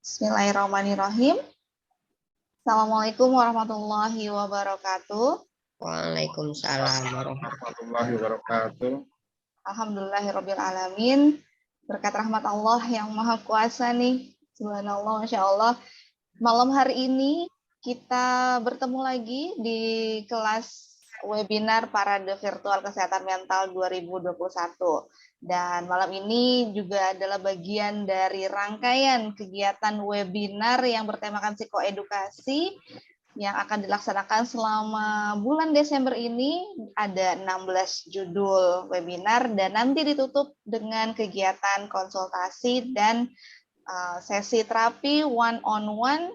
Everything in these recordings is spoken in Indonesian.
Bismillahirrahmanirrahim. Assalamualaikum warahmatullahi wabarakatuh. Waalaikumsalam warahmatullahi wabarakatuh. Alhamdulillahirabbil alamin. Berkat rahmat Allah yang Maha Kuasa nih. Subhanallah, Masya Allah. Malam hari ini kita bertemu lagi di kelas webinar Parade Virtual Kesehatan Mental 2021. Dan malam ini juga adalah bagian dari rangkaian kegiatan webinar yang bertemakan psikoedukasi yang akan dilaksanakan selama bulan Desember ini. Ada 16 judul webinar dan nanti ditutup dengan kegiatan konsultasi dan sesi terapi one-on-one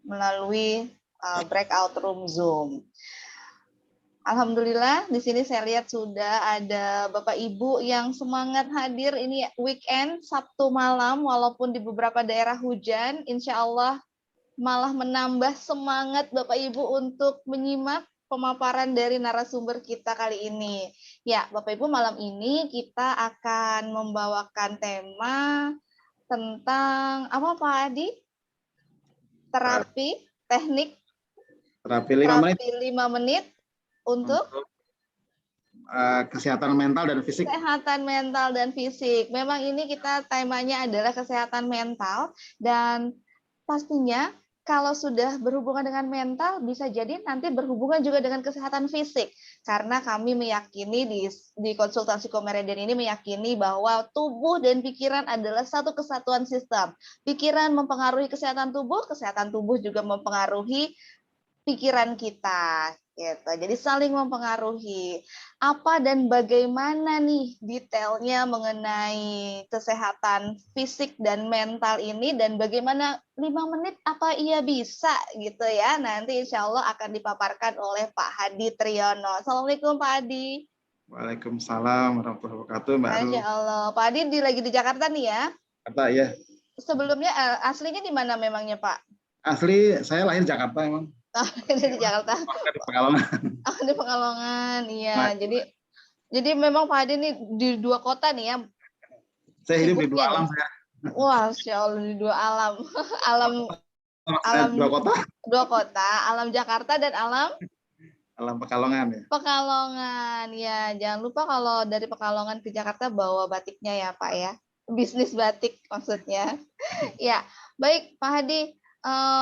melalui breakout room Zoom. Alhamdulillah, di sini saya lihat sudah ada Bapak Ibu yang semangat hadir. Ini weekend, Sabtu malam, walaupun di beberapa daerah hujan, insya Allah malah menambah semangat Bapak Ibu untuk menyimak pemaparan dari narasumber kita kali ini. Ya, Bapak Ibu, malam ini kita akan membawakan tema tentang apa Pak Adi? Terapi, teknik Terapi 5 menit untuk kesehatan mental dan fisik. Kesehatan mental dan fisik. Memang ini kita temanya adalah kesehatan mental dan pastinya kalau sudah berhubungan dengan mental bisa jadi nanti berhubungan juga dengan kesehatan fisik. Karena kami meyakini di konsultasi Komeridian ini meyakini bahwa tubuh dan pikiran adalah satu kesatuan sistem. Pikiran mempengaruhi kesehatan tubuh juga mempengaruhi pikiran kita. Gitu. Jadi saling mempengaruhi. Apa dan bagaimana nih detailnya mengenai kesehatan fisik dan mental ini dan bagaimana 5 menit apa ia bisa gitu ya. Nanti insya Allah akan dipaparkan oleh Pak Hadi Triyono. Assalamualaikum Pak Hadi. Waalaikumsalam warahmatullahi wabarakatuh Mbak Ru. Masya Allah. Pak Hadi lagi di Jakarta nih ya? Jakarta ya. Sebelumnya aslinya di mana memangnya Pak? Asli saya lahir Jakarta emang. Oh, di Jakarta. Di Pekalongan. Oh, di Pekalongan, iya. Jadi memang Pak Hadi nih di 2 kota nih ya. Saya hidup di 2 alam saya. Wah, Masya Allah di 2 alam. alam 2 kota. 2 kota, alam Jakarta dan alam Pekalongan ya. Pekalongan. Ya, jangan lupa kalau dari Pekalongan ke Jakarta bawa batiknya ya, Pak ya. Bisnis batik maksudnya. Ya, baik Pak Hadi.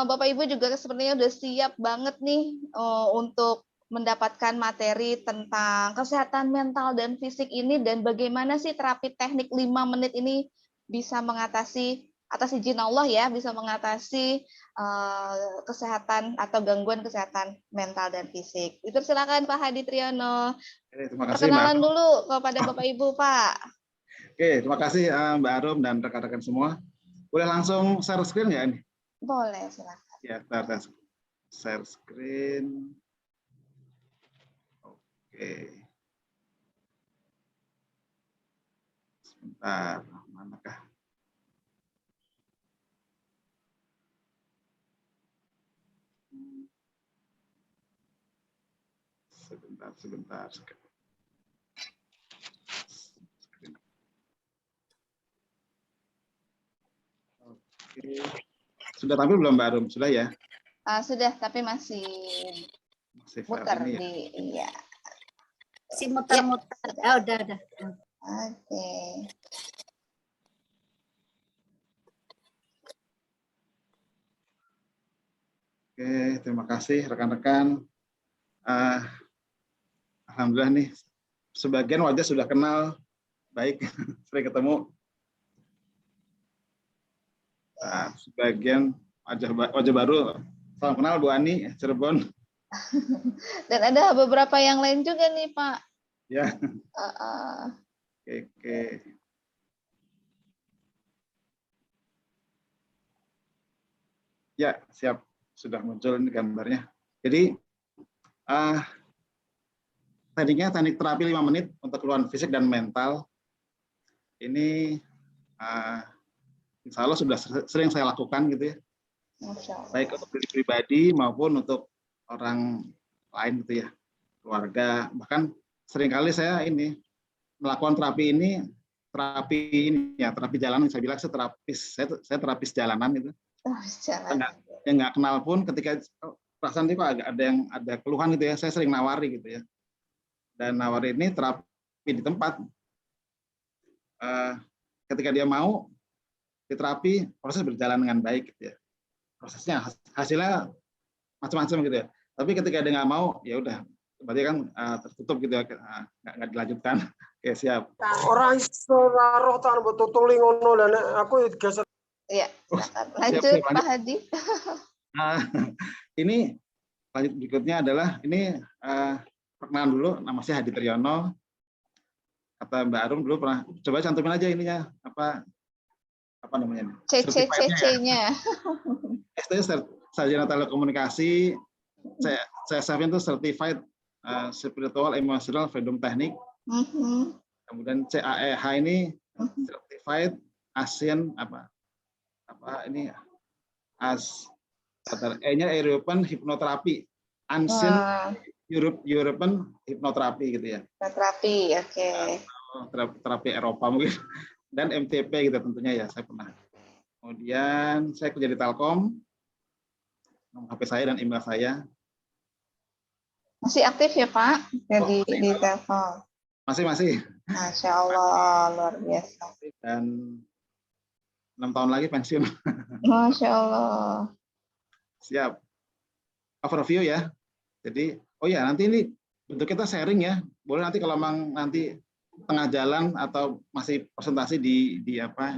Bapak Ibu juga sepertinya udah siap banget nih untuk mendapatkan materi tentang kesehatan mental dan fisik ini dan bagaimana sih terapi teknik 5 menit ini bisa mengatasi atas izin Allah ya, bisa mengatasi kesehatan atau gangguan kesehatan mental dan fisik. Silakan Pak Hadi Triyono. Terima kasih Perkenalan dulu kepada Bapak Ibu, Pak. Oke, terima kasih Mbak Arum dan rekan-rekan semua. Boleh langsung share screen ya ini? Boleh, silakan. Ya, kita share screen. Oke. Sebentar, manakah? Sebentar. Oke. Sudah tampil belum Mbak Arum? Sudah ya? Sudah, tapi masih muter ini ya? iya. Si muter-muter. Ya. Udah. Oke. Oke, terima kasih rekan-rekan. Alhamdulillah nih, sebagian wajah sudah kenal, baik, sering ketemu. Sebagian wajah baru, salam kenal Bu Ani, Cirebon. Dan ada beberapa yang lain juga nih Pak. Ya. Oke. Ya, siap. Sudah muncul ini gambarnya. Jadi, teknik terapi 5 menit untuk keluhan fisik dan mental. Ini insya Allah sudah sering saya lakukan gitu ya. Baik untuk diri pribadi maupun untuk orang lain gitu ya. Keluarga. Bahkan seringkali saya ini melakukan terapi ya, terapi jalanan. Saya bilang saya terapis jalanan gitu. Yang nggak kenal pun ketika perasaan itu kok ada keluhan gitu ya, saya sering nawari gitu ya. Dan nawari ini terapi di tempat. Ketika dia mau diterapi, proses berjalan dengan baik gitu ya. Prosesnya hasilnya macam-macam gitu ya. Tapi ketika dia nggak mau, ya udah, berarti kan tertutup gitu ya, nggak dilanjutkan. Oke, siap. Orang roh tan betutuling ngono dan aku geser. Iya, lanjut Pak Hadi. Ini lanjut berikutnya adalah ini perkenalan dulu, nama saya Hadi Triyono. Kata Mbak Arum dulu pernah coba cantumin aja ininya apa namanya? CC-nya. Sarjana Telekomunikasi. Saya itu Certified Spiritual Emotional Freedom Technique. Kemudian CAEH ini Certified Asian ini E-nya European Hypnotherapy, Ancient European Hypnotherapy gitu ya. Terapi, oke. Terapi Eropa mungkin. Dan MTP gitu tentunya ya, saya pernah. Kemudian saya kerja di Telkom, nomor HP saya dan email saya. Masih aktif ya Pak? Jadi di Telkom. Masih. Masya Allah, luar biasa. Dan 6 tahun lagi pensiun. Masya Allah. Siap. Overview ya. Jadi, oh ya nanti ini bentuk kita sharing ya. Boleh nanti kalau memang nanti tengah jalan atau masih presentasi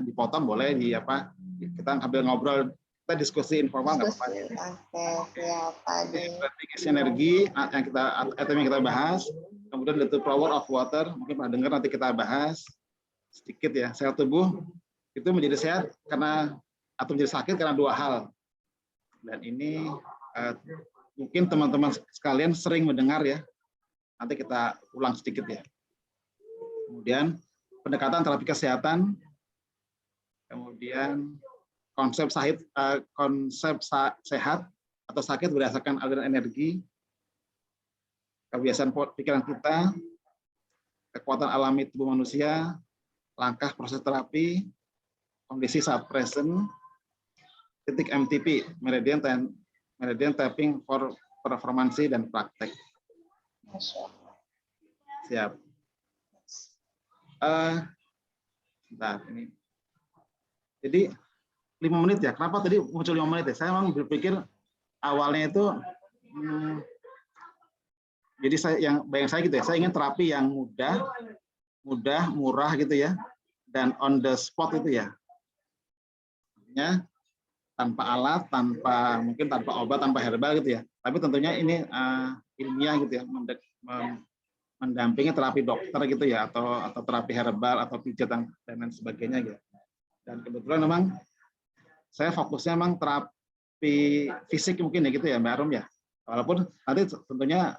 dipotong boleh kita ambil ngobrol, kita diskusi informal nggak apa-apa. Oke, siap Hadi. Sinergi yang kita bahas. Kemudian the power of water, mungkin pernah dengar, nanti kita bahas sedikit ya. Sel tubuh itu menjadi sehat atau menjadi sakit karena 2 hal. Dan ini mungkin teman-teman sekalian sering mendengar ya. Nanti kita ulang sedikit ya. Kemudian pendekatan terapi kesehatan. Kemudian konsep sehat atau sakit berdasarkan aliran energi. Kebiasaan pikiran kita, kekuatan alami tubuh manusia, langkah proses terapi, kondisi saat present, titik MTP, meridian tapping for performansi dan praktek. Siap. Bentar, ini. Jadi 5 menit ya. Kenapa tadi muncul 5 menit ya? Saya memang berpikir awalnya itu jadi bayang saya gitu ya, saya ingin terapi yang mudah, murah gitu ya, dan on the spot itu ya. Artinya tanpa alat, mungkin tanpa obat, tanpa herbal gitu ya. Tapi tentunya ini ilmiah gitu ya, mendampingi terapi dokter gitu ya, atau terapi herbal atau pijat dan lain sebagainya gitu. Dan kebetulan memang saya fokusnya memang terapi fisik mungkin ya gitu ya Mbak Arum ya. Walaupun nanti tentunya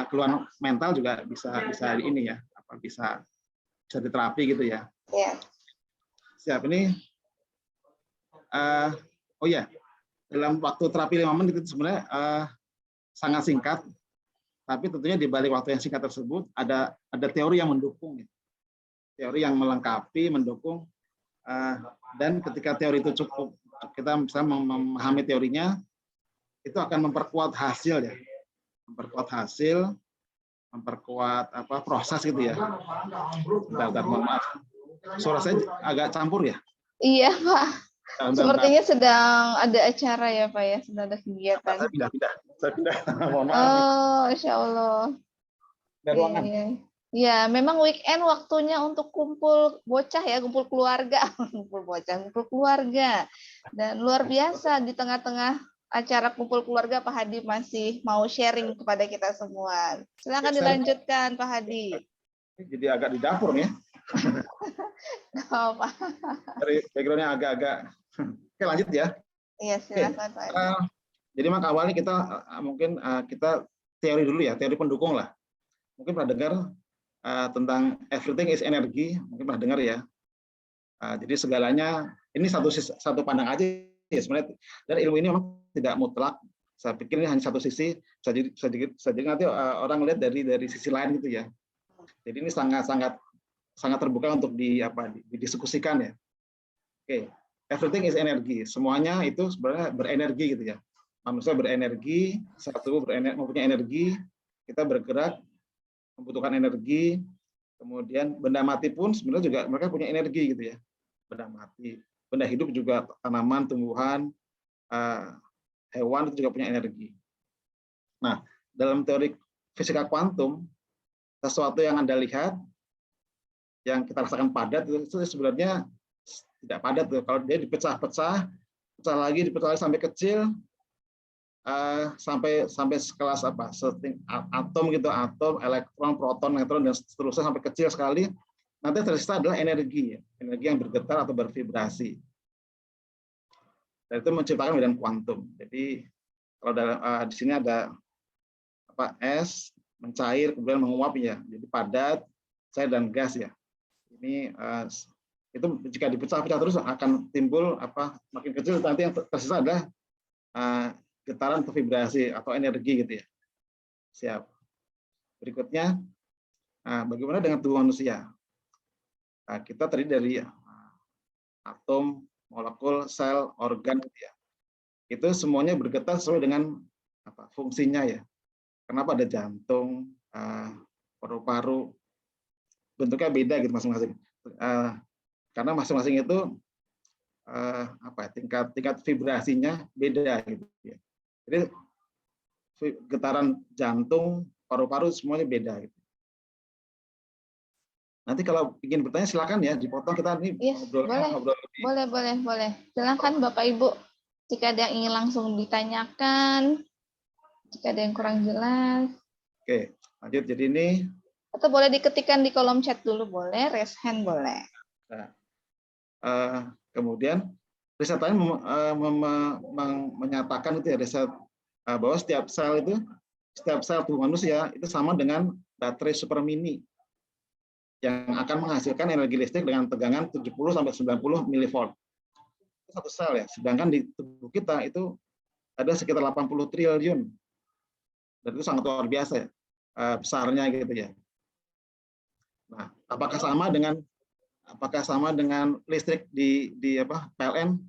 keluhan mental juga bisa ini ya, bisa diterapi gitu ya. Iya. Siap, ini oh ya, dalam waktu terapi 5 menit itu sebenarnya sangat singkat, tapi tentunya di balik waktu yang singkat tersebut ada teori yang mendukung, teori yang melengkapi, mendukung, dan ketika teori itu cukup, kita bisa memahami teorinya, itu akan memperkuat hasil ya. Memperkuat proses gitu ya. Bentar, mohon maaf. Suara saya agak campur ya? Iya Pak. Sepertinya sedang ada acara ya Pak ya, sedang ada kegiatan. Saya pindah. Mohon maaf. Oh, Insya Allah. Dari ruangan. Ya, memang weekend waktunya untuk kumpul bocah ya, kumpul keluarga, kumpul keluarga. Dan luar biasa di tengah-tengah acara kumpul keluarga Pak Hadi masih mau sharing kepada kita semua. Silakan dilanjutkan Pak Hadi. Jadi agak di dapur nih. Oh, Pak. Dari backgroundnya agak-agak. Oke, lanjut ya. Iya, silakan Pak Hadi. Jadi maka awalnya kita teori dulu ya, teori pendukung lah. Mungkin pernah dengar tentang everything is energy, mungkin pernah dengar ya. Jadi segalanya ini satu pandang aja ya sebenarnya. Dan ilmu ini memang tidak mutlak. Saya pikir ini hanya satu sisi. Bisa jadi nanti orang lihat dari sisi lain gitu ya. Jadi ini sangat terbuka untuk didiskusikan ya. Oke. everything is energi. Semuanya itu sebenarnya berenergi gitu ya. Manusia berenergi, sel tubuh mempunyai energi, kita bergerak membutuhkan energi. Kemudian benda mati pun sebenarnya juga mereka punya energi gitu ya. Benda mati, benda hidup juga, tanaman, tumbuhan, hewan itu juga punya energi. Nah, dalam teori fisika kuantum, sesuatu yang Anda lihat, yang kita rasakan padat itu sebenarnya tidak padat tuh. Kalau dia dipecah-pecah, pecah lagi, dipecah lagi sampai kecil, sampai sekelas apa? Atom gitu, atom, elektron, proton, neutron dan seterusnya sampai kecil sekali. Nanti tersisa adalah energi, energi yang bergetar atau bervibrasi. Dan itu menciptakan medan kuantum. Jadi kalau di sini ada apa? Es mencair kemudian menguap ya. Jadi padat, cair dan gas ya. Ini itu jika dipecah-pecah terus akan timbul apa? Makin kecil nanti yang tersisa adalah getaran atau vibrasi atau energi gitu ya. Siap. Berikutnya, bagaimana dengan tubuh manusia? Kita terdiri dari atom, molekul, sel, organ gitu ya. Itu semuanya bergetar sesuai dengan apa, fungsinya ya. Kenapa ada jantung, paru-paru, bentuknya beda gitu masing-masing. Karena masing-masing itu apa, tingkat vibrasinya beda gitu ya. Jadi getaran jantung, paru-paru semuanya beda gitu. Nanti kalau ingin bertanya silakan ya, dipotong kita ini ngobrol lebih. Boleh. Silakan Bapak Ibu. Jika ada yang ingin langsung ditanyakan, jika ada yang kurang jelas. Oke, lanjut. Jadi ini Atau boleh diketikkan di kolom chat dulu, boleh. Raise hand boleh. Nah, kemudian riset lain menyatakan itu ya, riset bahwa setiap sel tubuh manusia itu sama dengan baterai super mini yang akan menghasilkan energi listrik dengan tegangan 70-90 milivolt. Itu satu sel ya. Sedangkan di tubuh kita itu ada sekitar 80 triliun. Dan itu sangat luar biasa ya, besarnya gitu ya. Nah, apakah sama dengan listrik di apa PLN?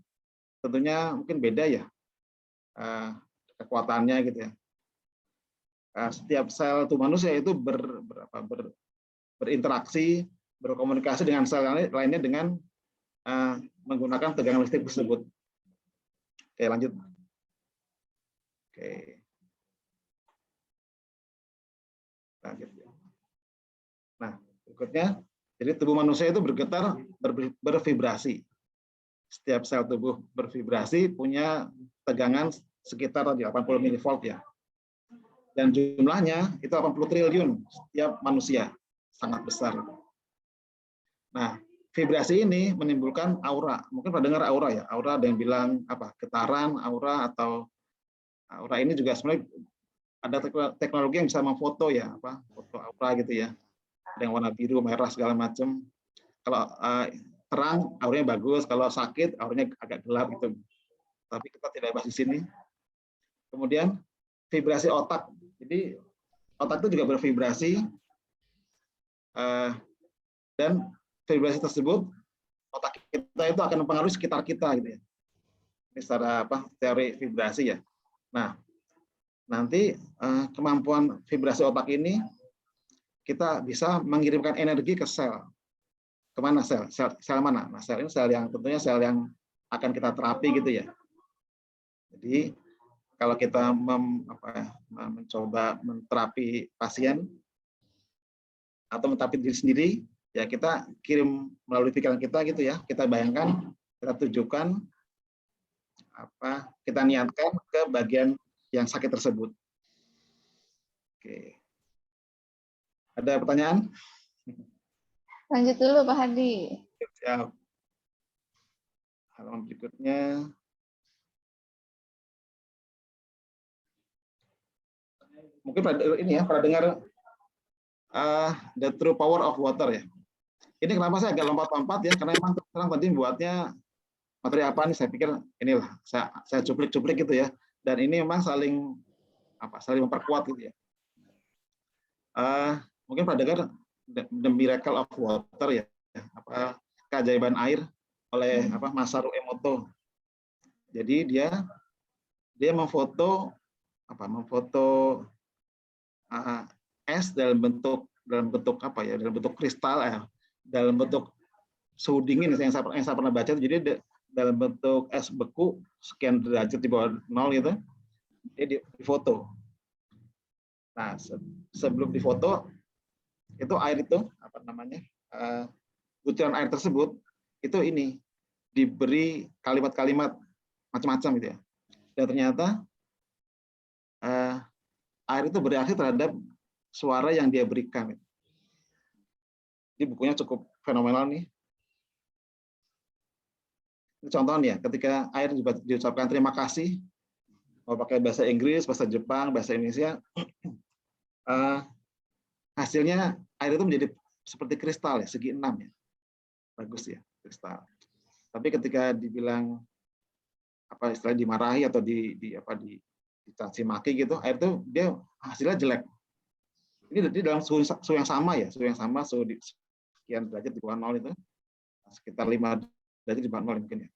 Tentunya mungkin beda ya kekuatannya gitu ya. Setiap sel tubuh manusia itu berinteraksi, berkomunikasi dengan sel lainnya dengan menggunakan tegangan listrik tersebut. Oke, lanjut. Oke. Lanjut. Nah, berikutnya, jadi tubuh manusia itu bergetar, bervibrasi. Setiap sel tubuh bervibrasi punya tegangan sekitar 80 milivolt ya. Dan jumlahnya itu 80 triliun setiap manusia. Sangat besar. Nah, vibrasi ini menimbulkan aura. Mungkin pernah dengar aura ya. Aura ada yang bilang apa? Getaran, aura, atau aura ini juga sebenarnya ada teknologi yang bisa memfoto ya, apa? Foto aura gitu ya. Ada yang warna biru, merah segala macam. Kalau terang auranya bagus, kalau sakit auranya agak gelap gitu. Tapi kita tidak bahas di sini. Kemudian vibrasi otak. Jadi otak itu juga bervibrasi dan vibrasi tersebut otak kita itu akan mempengaruhi sekitar kita gitu ya. Ini secara apa? Teori vibrasi ya. Nah, nanti kemampuan vibrasi otak ini kita bisa mengirimkan energi ke sel. Kemana sel? Sel mana? Nah, sel ini sel yang tentunya sel yang akan kita terapi gitu ya. Jadi kalau kita mencoba menterapi pasien atau menterapi diri sendiri, ya kita kirim melalui pikiran kita gitu ya. Kita bayangkan, kita tujukan, kita niatkan ke bagian yang sakit tersebut. Oke. Ada pertanyaan? Lanjut dulu Pak Hadi. Siap. Halaman berikutnya. Mungkin ini ya, pernah dengar The True Power of Water ya. Ini kenapa saya agak lompat-lompat ya, karena memang terang tadi buatnya materi apa nih, saya pikir inilah saya cuplik-cuplik gitu ya. Dan ini memang saling memperkuat gitu ya. Mungkin pernah dengar The Miracle of Water ya, keajaiban air. oleh Masaru Emoto. Jadi dia memfoto es dalam bentuk dalam bentuk kristal, dalam bentuk suhu dingin yang saya pernah baca. Jadi dalam bentuk es beku sekian derajat di bawah 0 gitu, dia difoto. Nah, sebelum difoto itu air itu butiran air tersebut itu diberi kalimat-kalimat macam-macam gitu ya. Dan ternyata air itu bereaksi terhadap suara yang dia berikan. Jadi bukunya cukup fenomenal nih. Ini contohnya, ketika air diucapkan terima kasih, mau pakai bahasa Inggris, bahasa Jepang, bahasa Indonesia, hasilnya air itu menjadi seperti kristal ya, segi 6 ya. Bagus ya, kristal. Tapi ketika dibilang istilahnya dimarahi atau dicaci maki gitu, air itu dia hasilnya jelek. Ini dalam suhu yang sama ya, suhu di sekian derajat di bawah 0 itu, sekitar 5 derajat di bawah 0 mungkin ya.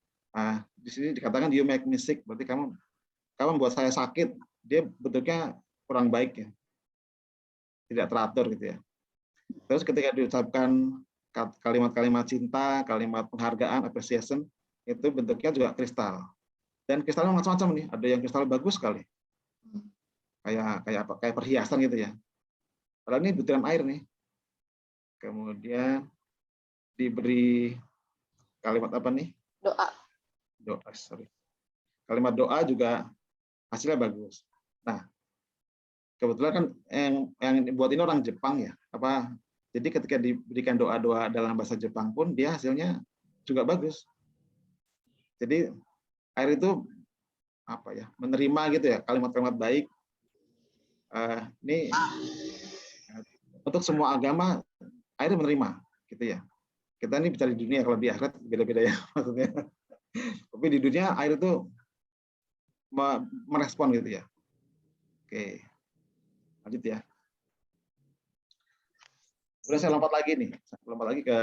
Di sini dikatakan you make me sick, berarti kamu membuat saya sakit. Dia bentuknya kurang baik ya, tidak teratur gitu ya. Terus ketika diucapkan kalimat-kalimat cinta, kalimat penghargaan, appreciation, itu bentuknya juga kristal. Dan kristalnya macam-macam nih, ada yang kristal bagus sekali, kayak perhiasan gitu ya. Padahal ini butiran air nih. Kemudian diberi kalimat apa nih? Kalimat doa juga hasilnya bagus. Nah, kebetulan kan yang buat ini orang Jepang ya. Jadi ketika diberikan doa-doa dalam bahasa Jepang pun dia hasilnya juga bagus. Jadi air itu menerima gitu ya, kalimat-kalimat baik. Ini untuk semua agama air menerima gitu ya. Kita ini bicara di dunia, kalau di akhirat beda-beda ya maksudnya. Tapi di dunia air itu merespon gitu ya. Oke, lanjut ya. Kemudian saya lompat lagi ke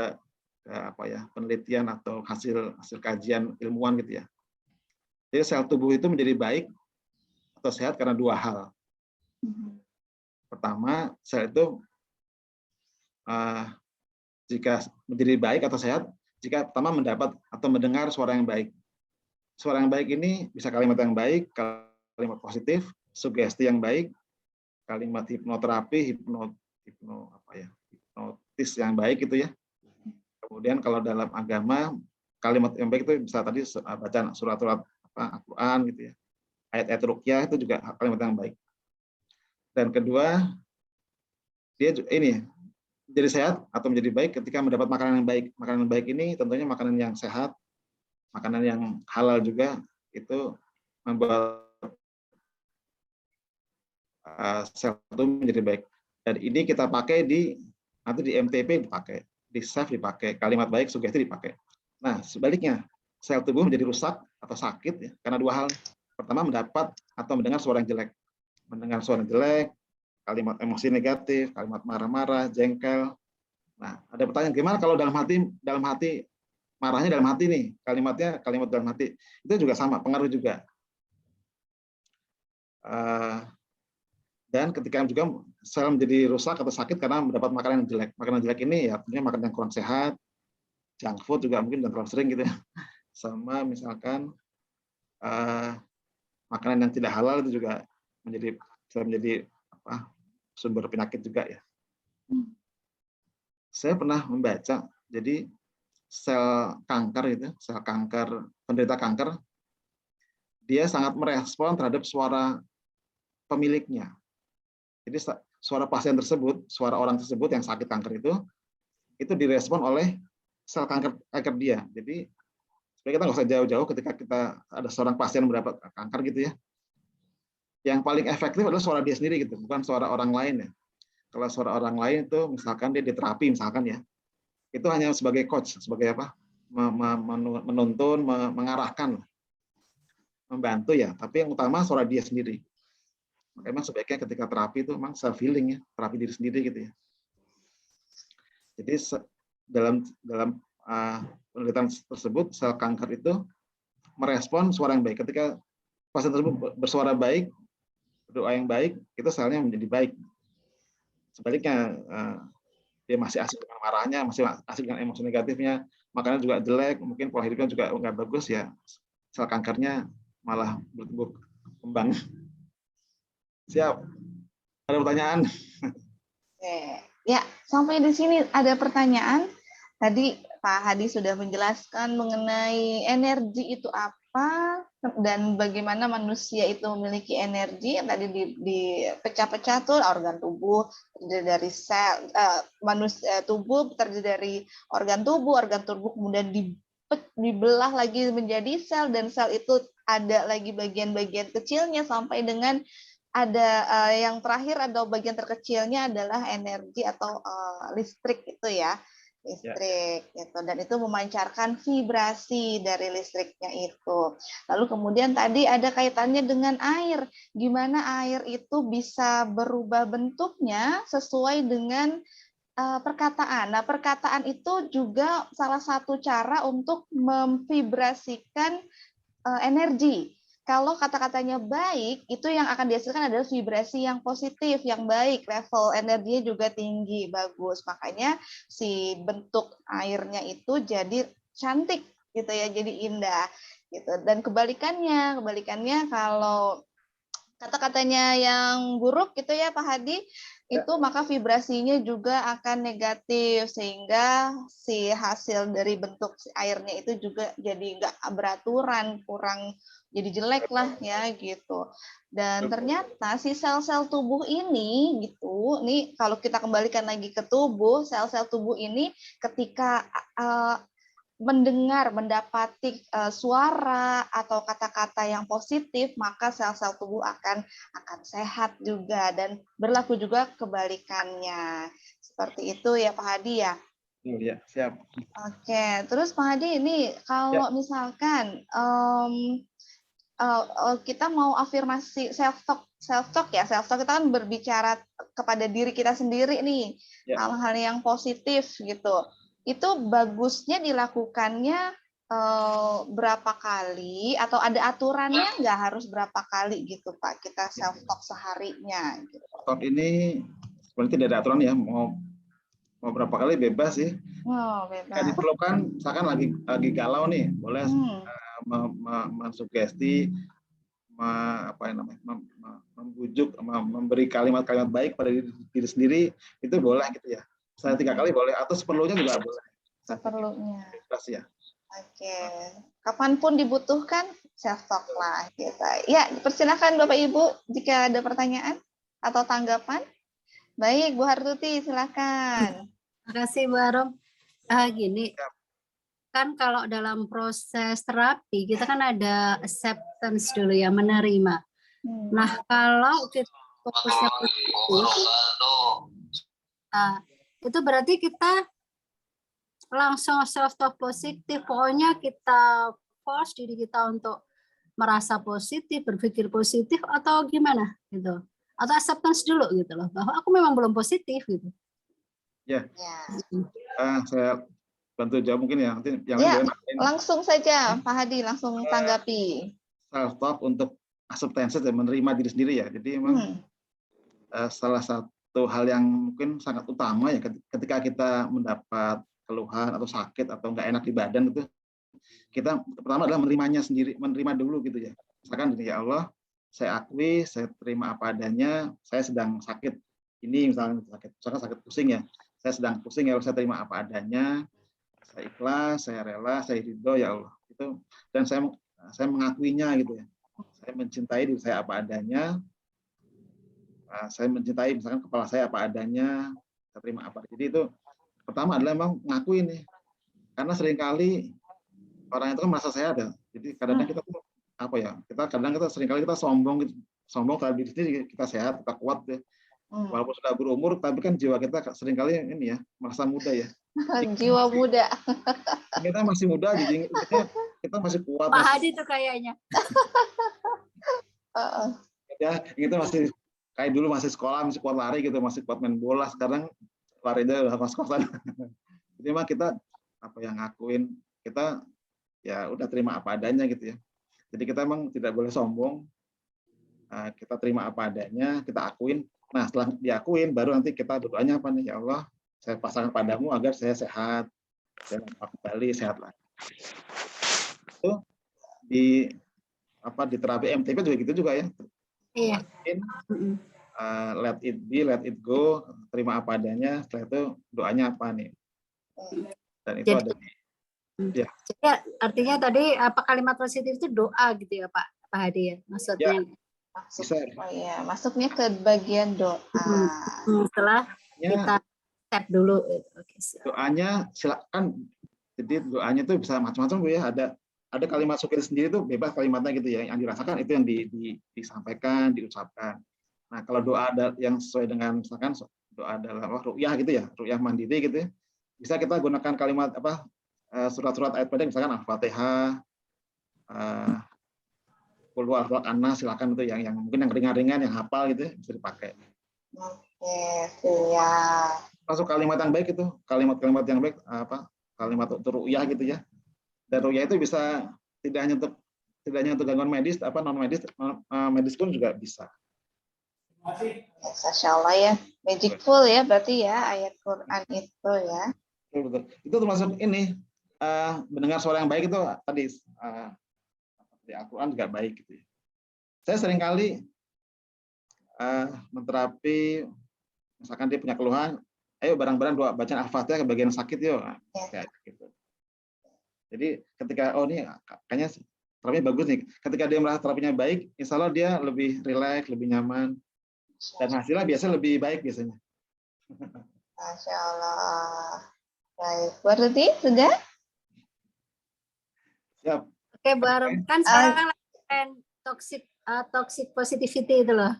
penelitian atau hasil kajian ilmuwan gitu ya. Jadi sel tubuh itu menjadi baik atau sehat karena 2 hal. Pertama, sel itu jika menjadi baik atau sehat jika pertama mendapat atau mendengar suara yang baik. Suara yang baik ini bisa kalimat yang baik, kalimat positif, sugesti yang baik, kalimat hipnoterapi, hipnotis yang baik gitu ya. Kemudian kalau dalam agama kalimat yang baik itu bisa tadi bacaan surat-surat Al-Qur'an gitu ya. Ayat-ayat ruqyah itu juga kalimat yang baik. Dan kedua, dia menjadi sehat atau menjadi baik ketika mendapat makanan yang baik. Makanan yang baik ini tentunya makanan yang sehat, makanan yang halal juga, itu membuat sel itu menjadi baik. Dan ini kita pakai nanti di MTP dipakai, di SAFE dipakai, kalimat baik, sugesti dipakai. Nah, sebaliknya, sel tubuh menjadi rusak atau sakit ya, karena 2 hal. Pertama, mendapat atau mendengar suara yang jelek. Mendengar suara yang jelek, kalimat emosi negatif, kalimat marah-marah, jengkel. Nah, ada pertanyaan, gimana kalau dalam hati marahnya dalam hati nih, kalimatnya kalimat dalam hati, itu juga sama, pengaruh juga. Dan ketika juga sel menjadi rusak atau sakit karena mendapat makanan yang jelek. Makanan jelek ini ya artinya makanan yang kurang sehat, junk food juga mungkin dan terlalu sering gitu ya. Sama misalkan makanan yang tidak halal itu juga bisa menjadi sumber penyakit juga ya. Saya pernah membaca, jadi sel kanker penderita kanker, dia sangat merespon terhadap suara pemiliknya. Jadi suara pasien tersebut, suara orang tersebut yang sakit kanker itu direspon oleh sel kanker dia. Jadi supaya kita nggak usah jauh-jauh ketika kita ada seorang pasien mendapat kanker gitu ya. Yang paling efektif adalah suara dia sendiri gitu, bukan suara orang lain ya. Kalau suara orang lain itu misalkan dia di terapi misalkan ya, itu hanya sebagai coach, sebagai menuntun, mengarahkan, membantu ya. Tapi yang utama suara dia sendiri. Memang sebaiknya ketika terapi itu memang self healing ya, terapi diri sendiri gitu ya. Jadi dalam penelitian tersebut sel kanker itu merespon suara yang baik. Ketika pasien tersebut bersuara baik, berdoa yang baik, itu selnya menjadi baik. Sebaliknya dia masih asik dengan marahnya, masih asik dengan emosi negatifnya, makannya juga jelek, mungkin pola hidupnya juga nggak bagus, ya sel kankernya malah bertumbuh kembang. Siap. Ada pertanyaan? Oke. Ya, sampai di sini ada pertanyaan. Tadi Pak Hadi sudah menjelaskan mengenai energi itu apa dan bagaimana manusia itu memiliki energi yang tadi dipecah-pecah tuh organ tubuh terdiri dari sel manusia tubuh terdiri dari organ tubuh kemudian dibelah lagi menjadi sel dan sel itu ada lagi bagian-bagian kecilnya sampai dengan ada yang terakhir atau bagian terkecilnya adalah energi atau listrik itu ya. Listrik gitu, dan itu memancarkan vibrasi dari listriknya itu. Lalu kemudian tadi ada kaitannya dengan air, gimana air itu bisa berubah bentuknya sesuai dengan perkataan. Nah, perkataan itu juga salah satu cara untuk memvibrasikan energi. Kalau kata-katanya baik, itu yang akan dihasilkan adalah vibrasi yang positif, yang baik, level energinya juga tinggi, bagus. Makanya si bentuk airnya itu jadi cantik gitu ya, jadi indah gitu. Dan kebalikannya kalau kata-katanya yang buruk gitu ya Pak Hadi, itu maka vibrasinya juga akan negatif sehingga si hasil dari bentuk si airnya itu juga jadi nggak beraturan, kurang jadi jelek lah ya gitu. Dan ternyata si sel-sel tubuh ini gitu, nih kalau kita kembalikan lagi ke tubuh, sel-sel tubuh ini ketika mendapati suara atau kata-kata yang positif, maka sel-sel tubuh akan sehat juga, dan berlaku juga kebalikannya. Seperti itu ya Pak Hadi ya. Iya, siap. Oke, terus Pak Hadi ini kalau misalkan kita mau afirmasi self talk kita kan berbicara kepada diri kita sendiri nih, hal-hal yang positif gitu. Itu bagusnya dilakukannya berapa kali atau ada aturannya nggak harus berapa kali gitu Pak kita self talk seharinya gitu. Talk ini sebenarnya tidak ada aturan ya, mau berapa kali bebas sih. Bebas. Yang diperlukan misalkan lagi galau nih, boleh mensugesti, membujuk, memberi kalimat-kalimat baik pada diri sendiri, itu boleh gitu ya. Saya 3 kali boleh, atau seperlunya juga boleh. Seperlunya. Bebas ya. Oke. Kapanpun dibutuhkan self talk lah kita. Ya, persilakan Bapak Ibu jika ada pertanyaan atau tanggapan. Baik, Bu Hartuti silakan. Terima kasih Bu Arom. Gini, kan kalau dalam proses terapi kita kan ada acceptance dulu ya, menerima. Nah, kalau kita fokusnya positif, itu berarti kita langsung self talk positif, pokoknya kita force diri kita untuk merasa positif, berpikir positif, atau gimana gitu, atau acceptance dulu gitu loh, bahwa aku memang belum positif gitu. Ya. Saya bantu jawab mungkin ya, nanti yang langsung saja Pak Hadi langsung tanggapi. Self talk untuk acceptance dan menerima diri sendiri ya. Jadi memang salah satu hal yang mungkin sangat utama ya ketika kita mendapat keluhan atau sakit atau nggak enak di badan, itu kita pertama adalah menerimanya sendiri, menerima dulu gitu ya. Misalkan ya Allah, saya akui, saya terima apa adanya, saya sedang sakit ini, misalkan sakit pusing ya, saya sedang pusing ya, saya terima apa adanya, saya ikhlas, saya rela, saya ridho ya Allah, itu, dan saya mengakuinya gitu ya. Saya mencintai diri saya apa adanya, saya mencintai misalkan kepala saya apa adanya, saya terima apa. Jadi itu pertama adalah memang ngakui nih, karena seringkali orang itu kan merasa sehat ya. Jadi kadang-kadang kita tuh apa ya? Seringkali kita sombong kalau diri sendiri kita sehat, kita kuat ya. Walaupun sudah berumur, tapi kan jiwa kita seringkali ini ya merasa muda ya. Jiwa muda. Kita masih muda, jadi kita masih kuat. Pak Hadi tuh kayaknya. Ya, kita masih kayak dulu masih sekolah, masih kuat lari gitu, masih kuat main bola. Sekarang larinya udah pas-pasan. Jadi memang kita apa yang ngakuin kita ya udah terima apa adanya gitu ya. Jadi kita emang tidak boleh sombong. Kita terima apa adanya, kita akuin. Nah, setelah diakuin baru nanti kita doanya apa nih? Ya Allah, saya pasangkan padamu agar saya sehat, saya kembali sehat lagi. Itu di terapi MTP juga gitu juga ya. Iya. Let it be, let it go, terima apa adanya. Setelah itu doanya apa nih? Dan itu Jadi, ada di ya. Jadi artinya tadi apa kalimat positif itu doa gitu ya Pak Hadi ya maksudnya. Ya, bisa. Oh iya, masuknya ke bagian doa. Setelah kita step dulu. Oke, doanya silakan. Jadi doanya itu bisa macam-macam Bu ya. Ada kalimat syukur sendiri itu bebas kalimatnya gitu ya. Yang dirasakan itu yang disampaikan, diucapkan. Nah, kalau doa ada yang sesuai dengan misalkan doa dalam ruqyah gitu ya, ruqyah mandiri gitu ya. Bisa kita gunakan kalimat surat-surat ayat pendek misalkan Al-Fatihah, Qul huwallahu ahad, silakan itu yang mungkin yang ringan-ringan yang hafal gitu ya, bisa dipakai. Oke, siap. Masuk kalimat yang baik itu, kalimat-kalimat yang baik kalimat untuk ruqyah gitu ya. Dan ruqyah itu bisa tidak hanya untuk gangguan medis, non medis, medis pun juga bisa. Masya Allah ya, magicful ya berarti ya ayat Quran itu ya. Betul. Itu termasuk ini mendengar suara yang baik itu tadi di Al-Quran juga baik gitu ya. Saya seringkali menterapi misalkan dia punya keluhan, ayo bareng-bareng doa bacaan Al-Fatihah ke bagian sakit yuk. Kayak gitu. Jadi ketika ini kayaknya terapinya bagus nih. Ketika dia merasa terapinya baik, insya Allah dia lebih rileks, lebih nyaman, dan hasilnya biasanya lebih baik biasanya. Masya Allah. Baik, berarti sudah? Siap. Oke, baru kan sekarang toxic positivity itu loh.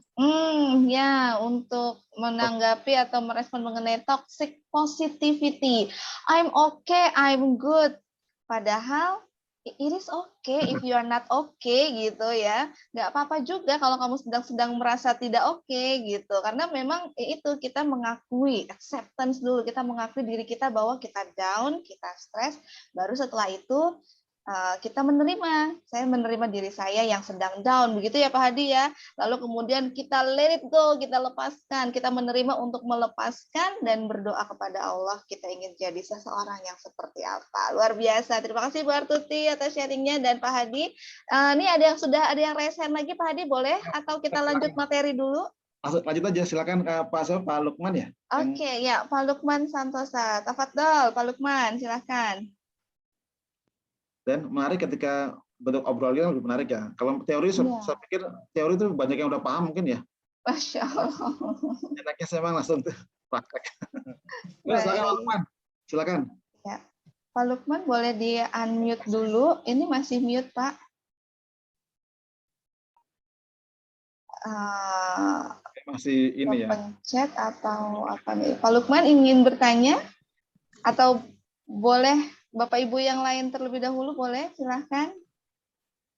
Ya, untuk menanggapi atau merespon mengenai toxic positivity. I'm okay, I'm good. Padahal it is okay if you are not okay gitu ya. Nggak apa-apa juga kalau kamu sedang merasa tidak okay gitu. Karena memang itu kita mengakui, acceptance dulu. Kita mengakui diri kita bahwa kita down, kita stres. Baru setelah itu kita menerima. Saya menerima diri saya yang sedang down. Begitu ya Pak Hadi ya. Lalu kemudian kita let it go, kita lepaskan. Kita menerima untuk melepaskan dan berdoa kepada Allah. Kita ingin jadi seseorang yang seperti apa. Luar biasa. Terima kasih Bu Artuti atas sharingnya dan Pak Hadi. Ini ada yang resen lagi Pak Hadi boleh? Atau kita lanjut materi dulu? Lanjut aja, silakan Pak Lukman ya. Oke, ya Pak Lukman Santosa. Tafadhol Pak Lukman, silakan. Dan menarik ketika bentuk obrolannya lebih menarik ya. Kalau teori, saya pikir teori itu banyak yang udah paham mungkin ya. Masya Allah. Enaknya saya memang langsung praktek. Silakan Pak Lukman. Silakan. Ya. Pak Lukman boleh di-unmute dulu. Ini masih mute, Pak. Masih ini ya. Pencet atau apa nih? Pak Lukman ingin bertanya? Atau boleh Bapak Ibu yang lain terlebih dahulu boleh, silahkan.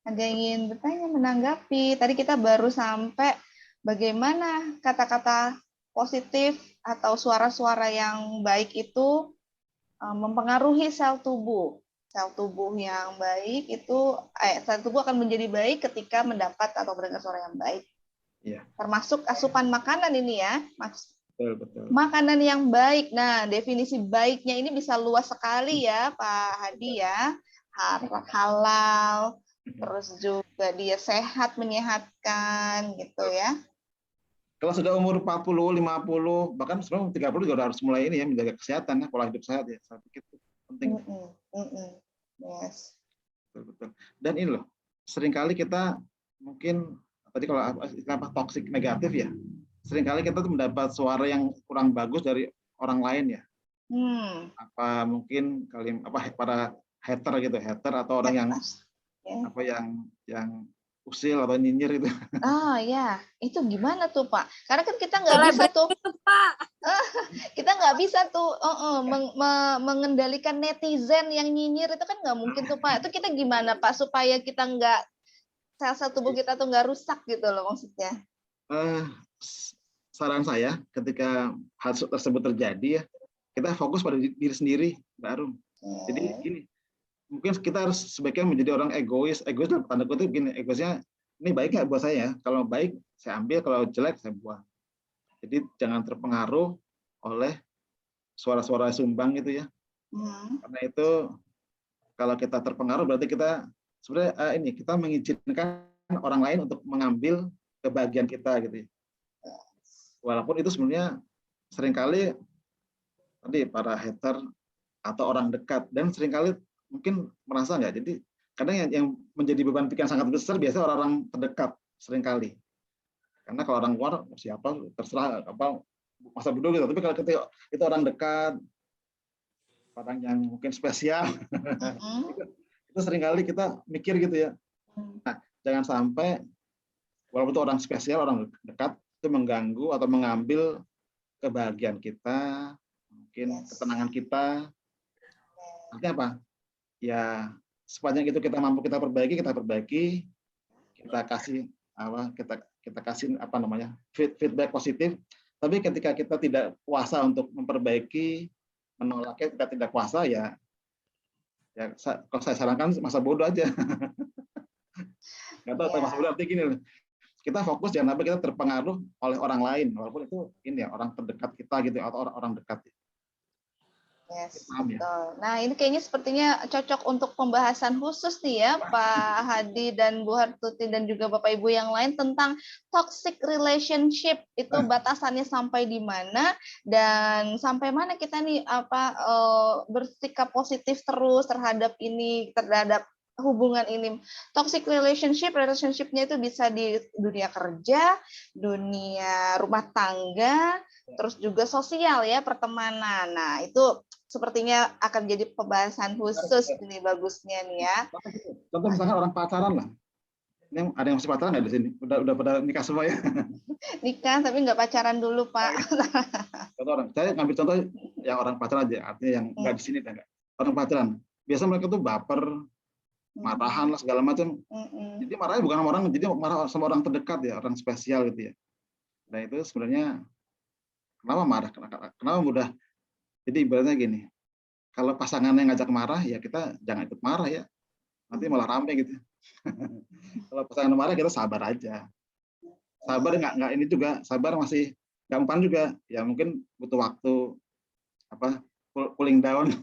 Ada yang ingin bertanya, menanggapi. Tadi kita baru sampai bagaimana kata-kata positif atau suara-suara yang baik itu mempengaruhi sel tubuh. Sel tubuh yang baik itu, sel tubuh akan menjadi baik ketika mendapat atau mendengar suara yang baik. Ya. Termasuk asupan makanan ini ya, Betul. Makanan yang baik. Nah, definisi baiknya ini bisa luas sekali ya, Pak Hadi ya. Halal, terus juga dia sehat, menyehatkan gitu ya. Kalau sudah umur 40, 50, bahkan sebenarnya 30 juga harus mulai ini ya, menjaga kesehatan ya, pola hidup sehat ya. Saya pikir itu penting. Yes. Betul. Dan ini loh, seringkali kita mungkin tadi kalau toksik negatif ya, seringkali kita tuh mendapat suara yang kurang bagus dari orang lain ya. Apa mungkin para hater gitu, hater atau orang yang yang usil atau nyinyir itu. Oh ya, itu gimana tuh Pak? Karena kan kita nggak bisa tuh, Pak. Kita nggak bisa tuh mengendalikan netizen yang nyinyir itu kan nggak mungkin tuh Pak. Itu kita gimana Pak supaya kita nggak sel-sel tubuh kita tuh nggak rusak gitu loh maksudnya? Saran saya ketika hal tersebut terjadi ya, kita fokus pada diri sendiri, Mbak Arum. Jadi gini, mungkin kita harus sebaiknya menjadi orang egois dalam tanda kutip gini, egoisnya ini baik nggak buat saya? Kalau baik saya ambil, kalau jelek saya buang. Jadi jangan terpengaruh oleh suara-suara sumbang gitu ya. Karena itu kalau kita terpengaruh berarti kita sebenarnya kita mengizinkan orang lain untuk mengambil kebahagiaan kita gitu ya. Walaupun itu sebenarnya seringkali tadi para hater atau orang dekat, dan seringkali mungkin merasa nggak. Jadi kadang yang menjadi beban pikiran sangat besar biasanya orang-orang terdekat seringkali. Karena kalau orang luar siapa terserah apa masa bodoh gitu. Tapi kalau itu orang dekat, orang yang mungkin spesial, itu seringkali kita mikir gitu ya. Nah, jangan sampai walaupun itu orang spesial, orang dekat, itu mengganggu atau mengambil kebahagiaan kita, mungkin ketenangan kita. Artinya apa? Ya sepanjang itu kita mampu kita perbaiki, kita kasih feedback positif. Tapi ketika kita tidak kuasa untuk memperbaiki, menolaknya, kita tidak kuasa, ya kalau saya sarankan masa bodoh aja. Nggak tahu masa bodoh artinya gini, kita fokus jangan sampai kita terpengaruh oleh orang lain, walaupun itu ini ya orang terdekat kita gitu atau orang dekat. Yes, betul. Nah, ini kayaknya sepertinya cocok untuk pembahasan khusus nih ya, Pak Hadi dan Bu Hartuti dan juga Bapak Ibu yang lain tentang toxic relationship. Itu batasannya sampai di mana dan sampai mana kita nih bersikap positif terus terhadap hubungan ini. Toxic relationship-nya itu bisa di dunia kerja, dunia rumah tangga, terus juga sosial ya, pertemanan. Nah, itu sepertinya akan jadi pembahasan khusus ini bagusnya nih ya. Contoh misalnya orang pacaran lah. Ini ada yang masih pacaran nggak di sini? Udah pada nikah semua ya? Nikah tapi nggak pacaran dulu, Pak. Saya ngambil contoh yang orang pacaran aja, artinya yang nggak di sini enggak. Orang pacaran. Biasa mereka tuh baper, marahan lah segala macam. Jadi marahnya bukan sama orang, jadi marah sama orang terdekat ya, orang spesial gitu ya. Nah itu sebenarnya kenapa marah? Kenapa mudah? Jadi ibaratnya gini, kalau pasangannya ngajak marah, ya kita jangan ikut marah ya, nanti malah rame gitu. Kalau pasangan marah kita sabar aja, sabar nggak ini juga, sabar masih gampang juga, ya mungkin butuh waktu cooling down.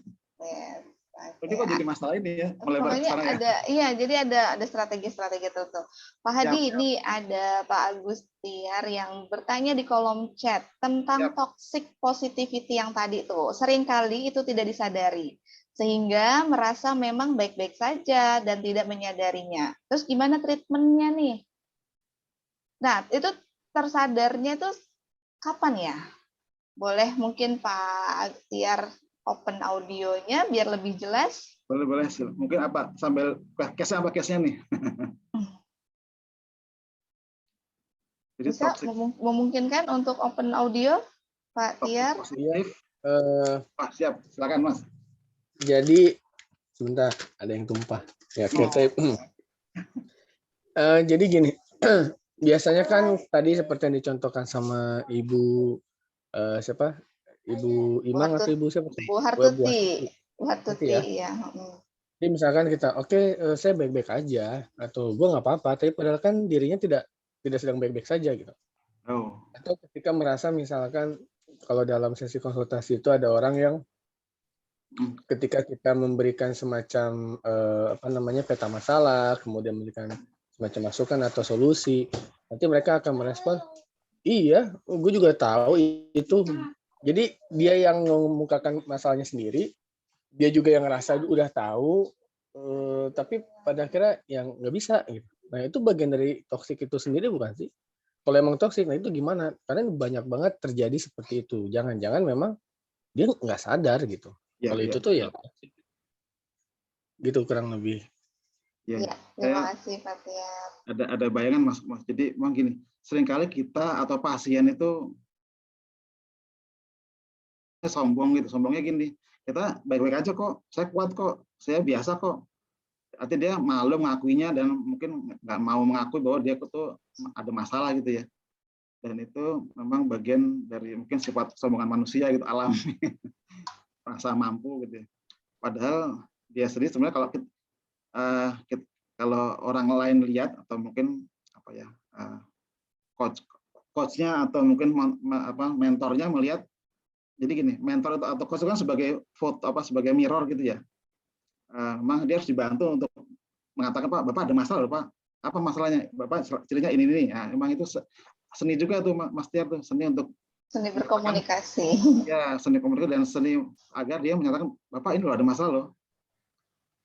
Ini kok jadi masalah ini ya, melebar ke sana ya. Jadi ada strategi-strategi tertentu. Pak Hadi, ini ada Pak Agustiar yang bertanya di kolom chat tentang toxic positivity yang tadi tuh. Seringkali itu tidak disadari, sehingga merasa memang baik-baik saja dan tidak menyadarinya. Terus gimana treatmentnya nih? Nah, itu tersadarnya itu kapan ya? Boleh mungkin Pak Agustiar open audionya biar lebih jelas. Boleh. Mungkin apa sambil case-nya nih. Jadi bisa memungkinkan untuk open audio, Pak Tiar? Siap, silakan Mas. Jadi sebentar, ada yang tumpah. Ya, jadi gini, biasanya kan tadi seperti yang dicontohkan sama Ibu siapa? Ibu Imang atau Ibu siapa? Bu Hartuti. Bu Hartuti ya. Jadi misalkan kita, saya baik-baik aja atau gue nggak apa-apa, tapi padahal kan dirinya tidak sedang baik-baik saja gitu. Atau ketika merasa misalkan kalau dalam sesi konsultasi itu ada orang yang ketika kita memberikan semacam peta masalah, kemudian memberikan semacam masukan atau solusi, nanti mereka akan merespon, iya, gue juga tahu itu. Jadi dia yang mengemukakan masalahnya sendiri, dia juga yang ngerasa udah tahu, tapi pada akhirnya yang nggak bisa gitu. Nah itu bagian dari toksik itu sendiri bukan sih? Kalau emang toksik, nah itu gimana? Karena banyak banget terjadi seperti itu. Jangan-jangan memang dia nggak sadar gitu. Kalau itu tuh ya toksik. Gitu kurang lebih. Ya, terima kasih Pak Tiar. Ada bayangan Mas. Jadi memang gini, seringkali kita atau pasien itu sombong gitu. Sombongnya gini, kita baik-baik aja kok, saya kuat kok, saya biasa kok. Artinya dia malu mengakuinya dan mungkin nggak mau mengakui bahwa dia tuh ada masalah gitu ya. Dan itu memang bagian dari mungkin sifat kesombongan manusia gitu, alami. Rasa mampu gitu ya. Padahal dia sendiri sebenarnya kalau orang lain lihat atau mungkin apa ya coachnya atau mungkin mentornya melihat, jadi gini, mentor atau coach kan sebagai sebagai mirror gitu ya. Memang dia harus dibantu untuk mengatakan, Pak, Bapak ada masalah loh, Pak. Apa masalahnya? Bapak cirinya ini. Nah, memang itu seni juga tuh Mas Tiar tuh, seni berkomunikasi. Ya, seni komunikasi dan seni agar dia menyatakan, Bapak ini loh ada masalah loh.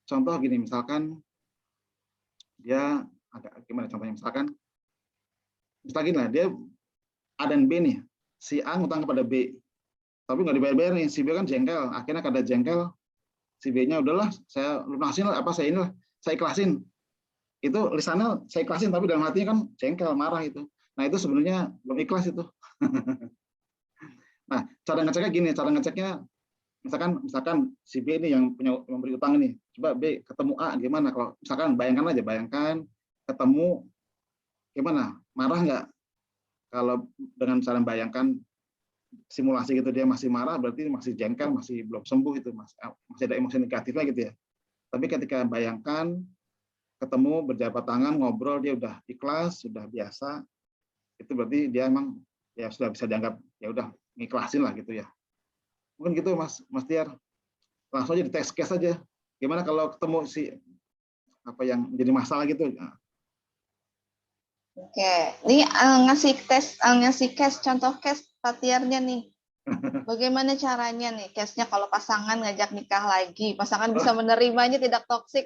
Contoh gini, misalkan dia gimana contohnya, misalkan gini lah, dia A dan B nih, si A ngutang kepada B, tapi nggak dibayar-bayar nih, si B kan jengkel, akhirnya kada jengkel, si B-nya udahlah, saya lunasin lah, saya ikhlasin. Itu lisannya saya ikhlasin, tapi dalam hatinya kan jengkel, marah itu. Nah itu sebenarnya belum ikhlas itu. Nah cara ngeceknya misalkan si B ini yang memberi utang ini, coba B ketemu A gimana? Kalau misalkan bayangkan ketemu gimana? Marah nggak? Kalau dengan cara bayangkan simulasi gitu dia masih marah, berarti masih jengkel, masih belum sembuh itu, masih ada emosi negatifnya gitu ya. Tapi ketika bayangkan ketemu berjabat tangan ngobrol, dia udah ikhlas, sudah biasa, itu berarti dia emang ya sudah bisa dianggap ya udah ngiklasin lah gitu ya. Mungkin gitu Mas Tiar, langsung aja di test case aja. Gimana kalau ketemu si apa yang menjadi masalah gitu? Oke, ini ngasih case contoh case Pak Tiarnya nih. Bagaimana caranya nih case-nya kalau pasangan ngajak nikah lagi, pasangan bisa menerimanya tidak toksik?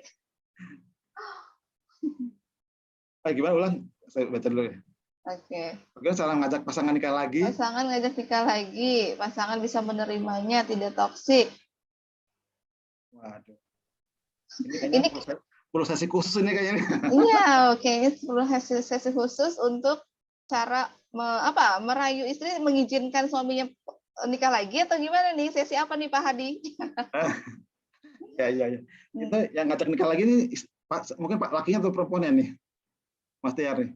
Gimana ulang? Saya baca dulu ya. Oke. Bagaimana cara ngajak pasangan nikah lagi? Pasangan ngajak nikah lagi, pasangan bisa menerimanya tidak toksik. Waduh. Ini perlu sesi khusus ini kayaknya. Iya, oke, perlu sesi khusus untuk cara merayu istri mengizinkan suaminya nikah lagi atau gimana nih? Sesi apa nih Pak Hadi? Ya. Itu yang ngajak nikah lagi nih mungkin Pak lakinya atau perempuannya nih? Mas Tiar nih.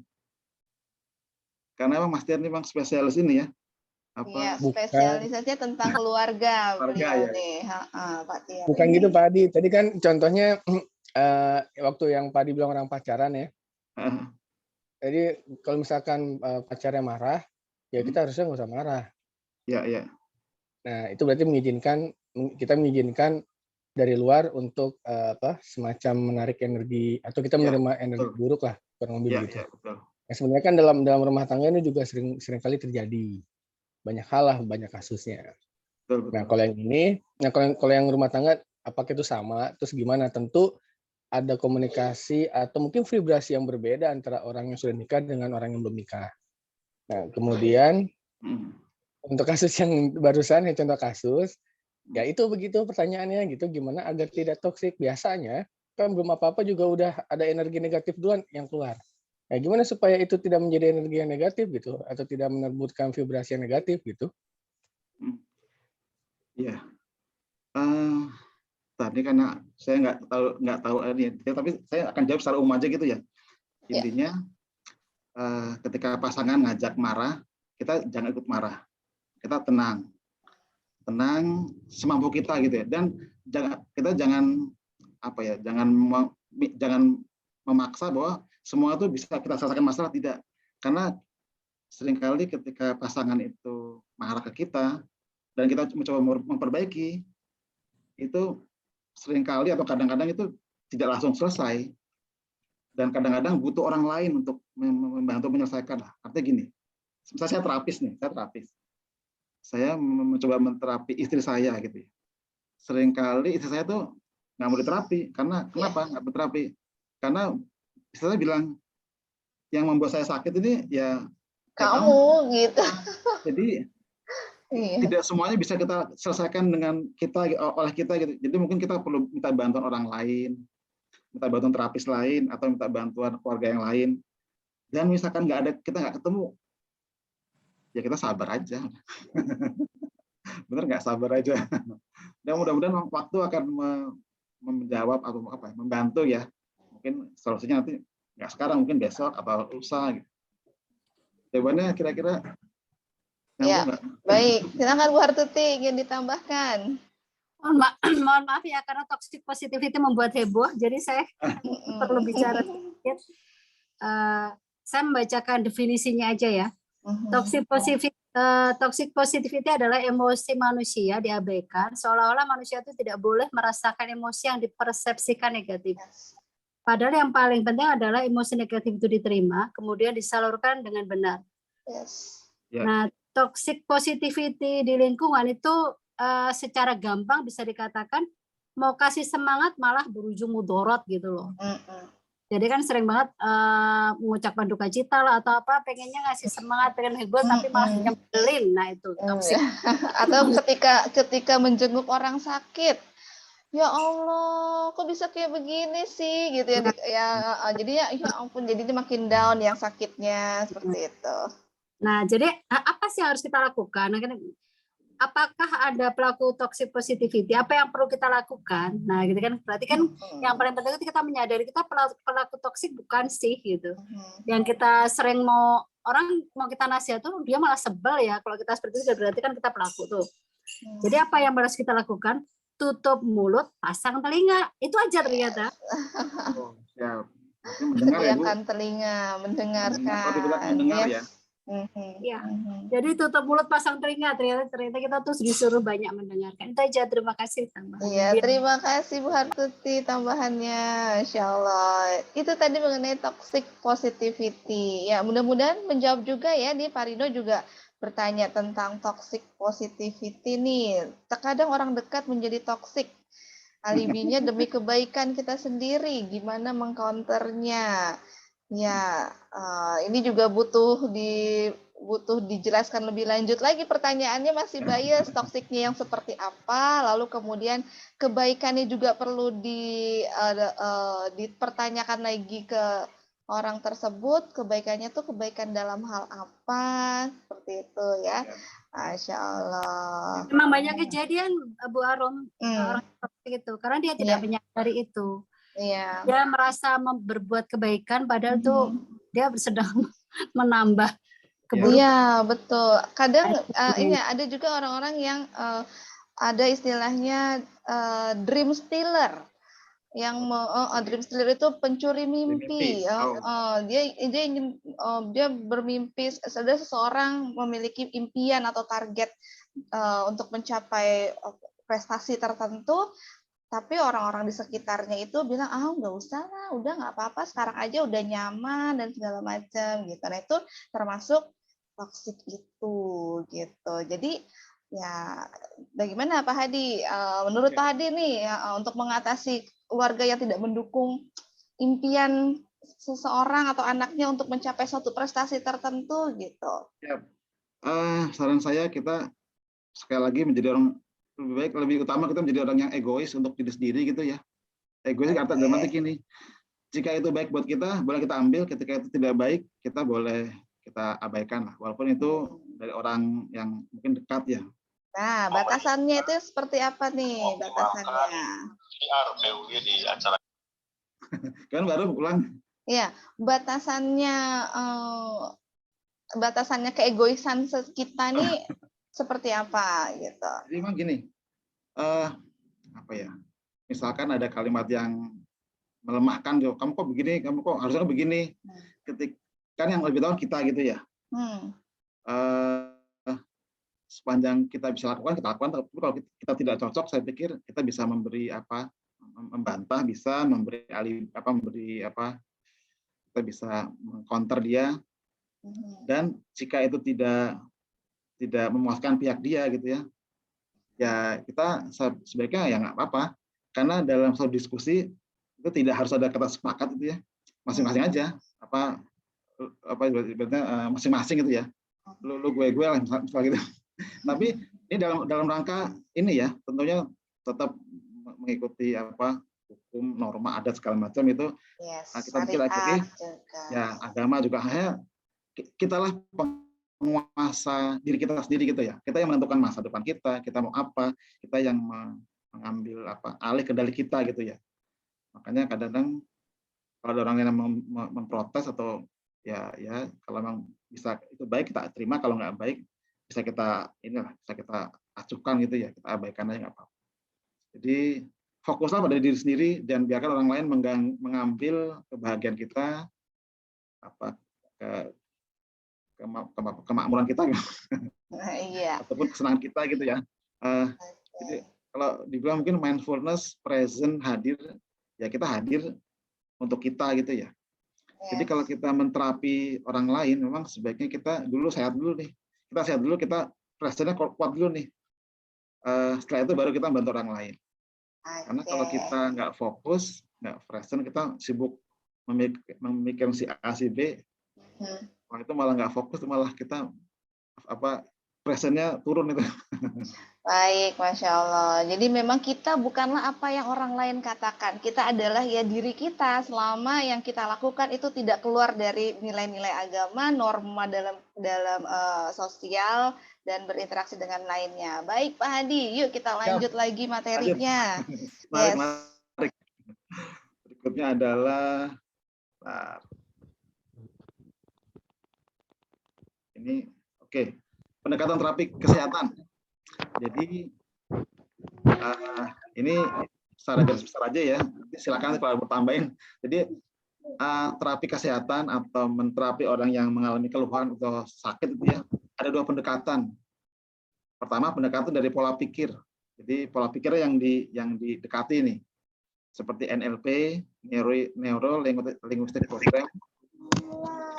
Karena memang Mas Tiar ini memang spesialis ini ya. Iya, spesialisasinya tentang keluarga beliau ya. nih, Pak Tiar. Bukan gitu Pak Adi. Tadi kan contohnya waktu yang Pak Adi bilang orang pacaran ya. Jadi kalau misalkan pacarnya marah, ya kita harusnya nggak usah marah. Iya. Nah itu berarti kita mengizinkan dari luar untuk semacam menarik energi atau kita menerima energi buruk lah kurang lebih begitu. Betul. Nah, sebenarnya kan dalam rumah tangga ini juga sering kali terjadi banyak hal lah, banyak kasusnya. Betul. Nah kalau yang ini, kalau yang rumah tangga apakah itu sama? Terus gimana? Tentu ada komunikasi atau mungkin vibrasi yang berbeda antara orang yang sudah nikah dengan orang yang belum nikah. Nah kemudian untuk kasus yang barusan, yang contoh kasus, ya itu begitu pertanyaannya gitu, gimana agar tidak toksik? Biasanya kan belum apa-apa juga udah ada energi negatif duluan yang keluar. Nah, gimana supaya itu tidak menjadi energi yang negatif gitu, atau tidak menerbitkan vibrasi yang negatif gitu? Iya. Tadi karena saya nggak tahu ini, tapi saya akan jawab secara umum aja gitu ya. Intinya ketika pasangan ngajak marah, kita jangan ikut marah. Kita tenang semampu kita gitu ya. Dan kita jangan memaksa bahwa semua itu bisa kita selesaikan masalah, tidak. Karena seringkali ketika pasangan itu marah ke kita dan kita mencoba memperbaiki, itu seringkali atau kadang-kadang itu tidak langsung selesai, dan kadang-kadang butuh orang lain untuk membantu menyelesaikan. Artinya gini, saya terapis, saya mencoba menterapi istri saya gitu ya. Seringkali istri saya tuh nggak mau diterapi. Kenapa nggak berterapi? Karena istri saya bilang, yang membuat saya sakit ini ya kamu gitu. Jadi tidak semuanya bisa kita selesaikan oleh kita gitu. Jadi mungkin kita perlu minta bantuan orang lain, minta bantuan terapis lain, atau minta bantuan keluarga yang lain. Dan misalkan kita nggak ketemu, ya kita sabar aja. Bener nggak, sabar aja. Dan mudah-mudahan waktu akan menjawab atau membantu ya. Mungkin solusinya nanti nggak sekarang, mungkin besok atau lusa gitu. Jawabannya kira-kira ya, baik. Silakan Bu Hartuti, ingin ditambahkan. Mohon maaf ya, karena toxic positivity membuat heboh, jadi saya perlu bicara sedikit. Saya membacakan definisinya aja ya. Toxic positivity adalah emosi manusia diabaikan, seolah-olah manusia itu tidak boleh merasakan emosi yang dipersepsikan negatif. Padahal yang paling penting adalah emosi negatif itu diterima, kemudian disalurkan dengan benar. Nah, toxic positivity di lingkungan itu secara gampang bisa dikatakan mau kasih semangat malah berujung mudorot gitu loh. Jadi kan sering banget mengucapkan duka cita lah atau apa, pengennya ngasih semangat, pengen hibur tapi malah nyebelin. Nah itu toxic. Atau ketika menjenguk orang sakit, ya Allah, kok bisa kayak begini sih gitu ya. Jadinya ya ampun, jadinya makin down yang sakitnya seperti itu. Nah, jadi apa sih yang harus kita lakukan? Nah, apakah ada pelaku toxic positivity? Apa yang perlu kita lakukan? Nah, gitu kan. Berarti kan yang paling penting itu kita menyadari kita pelaku toxic bukan sih gitu. Yang kita sering mau kita nasihat tuh dia malah sebel ya. Kalau kita seperti itu berarti kan kita pelaku tuh. Jadi apa yang harus kita lakukan? Tutup mulut, pasang telinga. Itu aja ternyata. Siap. Mendengar ya, Bu. Telinga, mendengarkan. Mendengar ya. Ya, jadi tutup mulut pasang telinga. Ternyata kita tuh disuruh banyak mendengarkan. Itu aja. Terima kasih tambahan. Iya, terima kasih Bu Hartuti tambahannya. Insya Allah. Itu tadi mengenai toxic positivity. Ya, mudah-mudahan menjawab juga ya. Di Parino juga bertanya tentang toxic positivity nih. Terkadang orang dekat menjadi toxic. Alibinya demi kebaikan kita sendiri. Gimana mengcounternya? Ya, ini juga butuh dijelaskan lebih lanjut lagi. Pertanyaannya masih bias, toksiknya yang seperti apa, lalu kemudian kebaikannya juga perlu dipertanyakan lagi ke orang tersebut. Kebaikannya tuh kebaikan dalam hal apa, seperti itu ya. Masya Allah. Memang banyak kejadian Bu Arum orang seperti itu, karena dia tidak menyadari itu. Dia merasa berbuat kebaikan padahal tuh dia sedang menambah keburukan. Iya, betul. Kadang ini ada juga orang-orang yang ada istilahnya dream stealer. Yang dream stealer itu pencuri mimpi. Dia bermimpi, ada seseorang memiliki impian atau target untuk mencapai prestasi tertentu. Tapi orang-orang di sekitarnya itu bilang, nggak usah lah, udah nggak apa-apa, sekarang aja udah nyaman dan segala macam gitu. Nah itu termasuk toxic itu gitu. Jadi ya bagaimana Pak Hadi? Menurut Pak Hadi nih untuk mengatasi keluarga yang tidak mendukung impian seseorang atau anaknya untuk mencapai suatu prestasi tertentu gitu. Saran saya kita sekali lagi menjadi orang lebih utama kita menjadi orang yang egois untuk diri sendiri gitu ya. Egois kata dalam arti gini, jika itu baik buat kita boleh kita ambil, ketika itu tidak baik kita boleh kita abaikan lah, walaupun itu dari orang yang mungkin dekat ya. Nah, batasannya itu seperti apa nih batasannya? di acara. Kan baru pulang. Iya, batasannya keegoisan kita nih seperti apa gitu. Jadi memang gini, apa ya? Misalkan ada kalimat yang melemahkan, kamu kok begini, kamu kok harusnya begini. Kan yang lebih tahu kita gitu ya. Sepanjang kita bisa lakukan, kita lakukan. Tapi kalau kita tidak cocok, saya pikir kita bisa memberi apa, membantah, bisa memberi kita bisa mengcounter dia. Dan jika itu tidak memuaskan pihak dia gitu ya kita sebaiknya ya nggak apa-apa, karena dalam suatu diskusi itu tidak harus ada kata sepakat itu ya, masing-masing aja apa masing-masing gitu ya, lu gue lah misalnya gitu. Tapi ini dalam rangka ini ya, tentunya tetap mengikuti hukum, norma, adat segala macam itu. Kita pikir ya agama juga kitalah penguasa diri kita sendiri gitu ya. Kita yang menentukan masa depan kita mau apa, kita yang mengambil alih kendali kita gitu ya. Makanya kadang-kadang kalau ada orang yang memprotes atau ya kalau memang bisa itu baik kita terima, kalau nggak baik bisa kita acuhkan gitu ya, kita abaikan aja nggak apa-apa. Jadi fokuslah pada diri sendiri dan biarkan orang lain mengambil kebahagiaan kita, apa kemakmuran kita, Iya. ataupun kesenangan kita gitu ya. Jadi kalau dibilang mungkin mindfulness, present, hadir, ya kita hadir untuk kita gitu ya. Jadi kalau kita menterapi orang lain, memang sebaiknya kita dulu sehat dulu nih. Kita sehat dulu, kita presentnya kuat dulu nih. Setelah itu baru kita bantu orang lain. Karena kalau kita nggak fokus, nggak present, kita sibuk memikirkan si A, si B, itu malah nggak fokus, malah kita presentnya turun itu. Baik, Masya Allah. Jadi memang kita bukanlah apa yang orang lain katakan. Kita adalah ya diri kita selama yang kita lakukan itu tidak keluar dari nilai-nilai agama, norma dalam sosial, dan berinteraksi dengan lainnya. Baik, Pak Hadi. Yuk kita lanjut lagi materinya. Menarik. Berikutnya adalah ini pendekatan terapi kesehatan. Jadi ini secara garis besar aja ya. Silakan kalau bertambahin. Jadi terapi kesehatan atau menterapi orang yang mengalami keluhan atau sakit itu ya, ada dua pendekatan. Pertama, pendekatan dari pola pikir. Jadi pola pikir yang didekati nih, seperti NLP, Neuro Linguistic Program,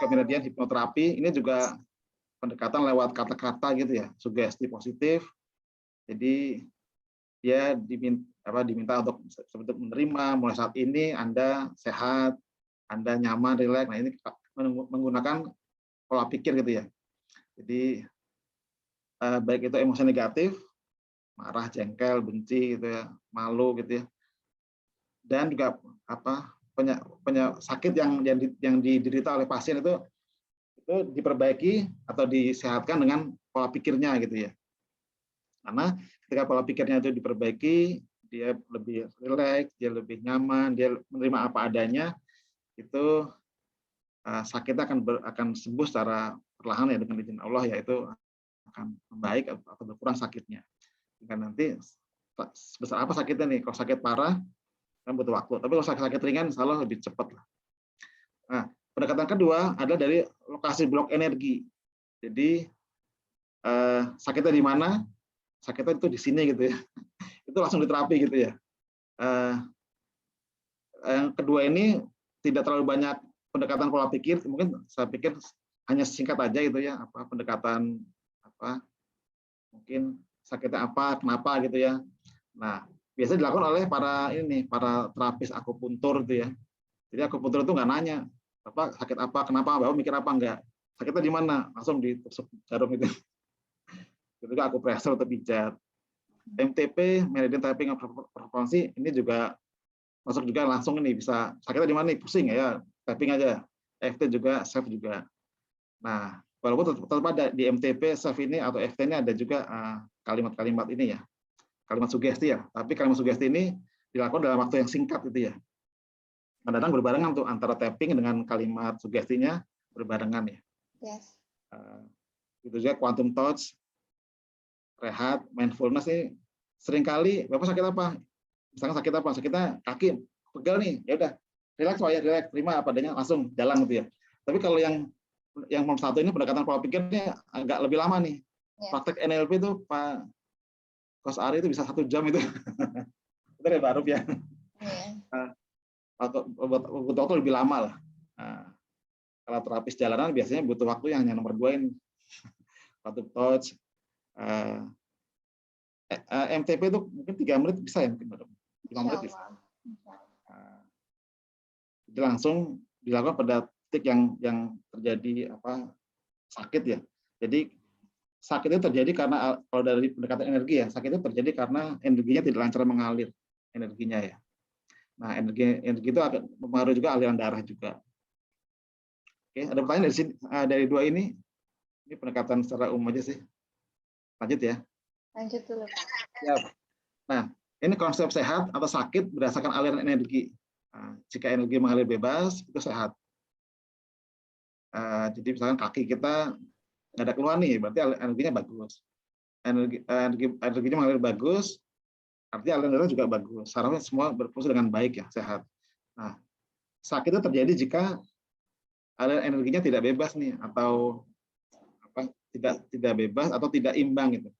kemudian hipnoterapi. Ini juga pendekatan lewat kata-kata gitu ya, sugesti positif. Jadi dia diminta untuk menerima, mulai saat ini Anda sehat, Anda nyaman, rileks. Nah, ini menggunakan pola pikir gitu ya. Jadi baik itu emosi negatif, marah, jengkel, benci gitu ya, malu gitu ya. Dan juga sakit yang diderita oleh pasien itu diperbaiki atau disehatkan dengan pola pikirnya gitu ya. Karena ketika pola pikirnya itu diperbaiki, dia lebih rileks, dia lebih nyaman, dia menerima apa adanya, itu sakitnya akan sembuh secara perlahan ya dengan izin Allah, yaitu akan membaik atau berkurang sakitnya. Dan nanti sebesar apa sakitnya nih? Kalau sakit parah kan butuh waktu, tapi kalau sakit ringan insya Allah lebih cepat lah. Nah, pendekatan kedua adalah dari lokasi blok energi. Jadi sakitnya di mana? Sakitnya itu di sini gitu ya. Itu langsung diterapi gitu ya. Yang kedua ini tidak terlalu banyak pendekatan pola pikir, mungkin saya pikir hanya singkat aja gitu ya, pendekatan mungkin sakitnya apa, kenapa gitu ya. Nah, biasanya dilakukan oleh para terapis akupuntur gitu ya. Jadi akupuntur itu nggak nanya sakit apa, kenapa, Bapak mikir apa, enggak. Sakitnya di mana? Langsung ditusuk jarum itu. Itu aku pressure atau pijat. MTP, Meridian Tapping Frequency, ini juga masuk juga langsung ini bisa sakitnya di mana nih, pusing ya, tapping aja. FT juga, SEF juga. Nah, walaupun tetap ada di MTP, SEF ini atau FT ini ada juga kalimat-kalimat ini ya, kalimat sugesti ya. Tapi kalimat sugesti ini dilakukan dalam waktu yang singkat gitu ya. Kadang-kadang berbarengan tuh antara tapping dengan kalimat sugestinya berbarengan ya. Yes. Itu juga quantum touch, rehat, mindfulness ini seringkali Bapak sakit apa? Misalkan sakit apa? Sakitnya kaki, pegal nih, ya udah, relax Pak ya, relax, terima apa adanya, langsung jalan gitu ya. Tapi kalau yang nomor satu ini pendekatan pola pikirnya agak lebih lama nih. Praktek NLP itu Pak Kos Ari itu bisa 1 jam itu. Itu ya baru ya. Butuh waktu lebih lama lah. Nah, kalau terapis jalanan biasanya butuh waktu yang hanya nomor 2 ini. Quantum touch, MTP itu mungkin 3 menit bisa ya, mungkin 5 menit bisa. Jadi langsung dilakukan pada titik yang terjadi sakit ya. Jadi sakit itu terjadi karena kalau dari pendekatan energi ya, sakit itu terjadi karena energinya tidak lancar mengalir energinya ya. Nah, energi itu akan mempengaruhi juga aliran darah juga. Oke, ada pertanyaan dari sini, dari 2 ini? Ini pendekatan secara umum aja sih. Lanjut ya. Lanjut dulu, Pak. Ya. Nah, ini konsep sehat atau sakit berdasarkan aliran energi. Nah, jika energi mengalir bebas, itu sehat. Jadi misalkan kaki kita nggak ada keluhan nih, berarti energinya bagus. Energinya mengalir bagus, artinya aliran darah juga bagus, sarafnya semua berfungsi dengan baik ya, sehat. Nah, sakit itu terjadi jika aliran energinya tidak bebas nih, atau tidak bebas atau tidak imbang gitu.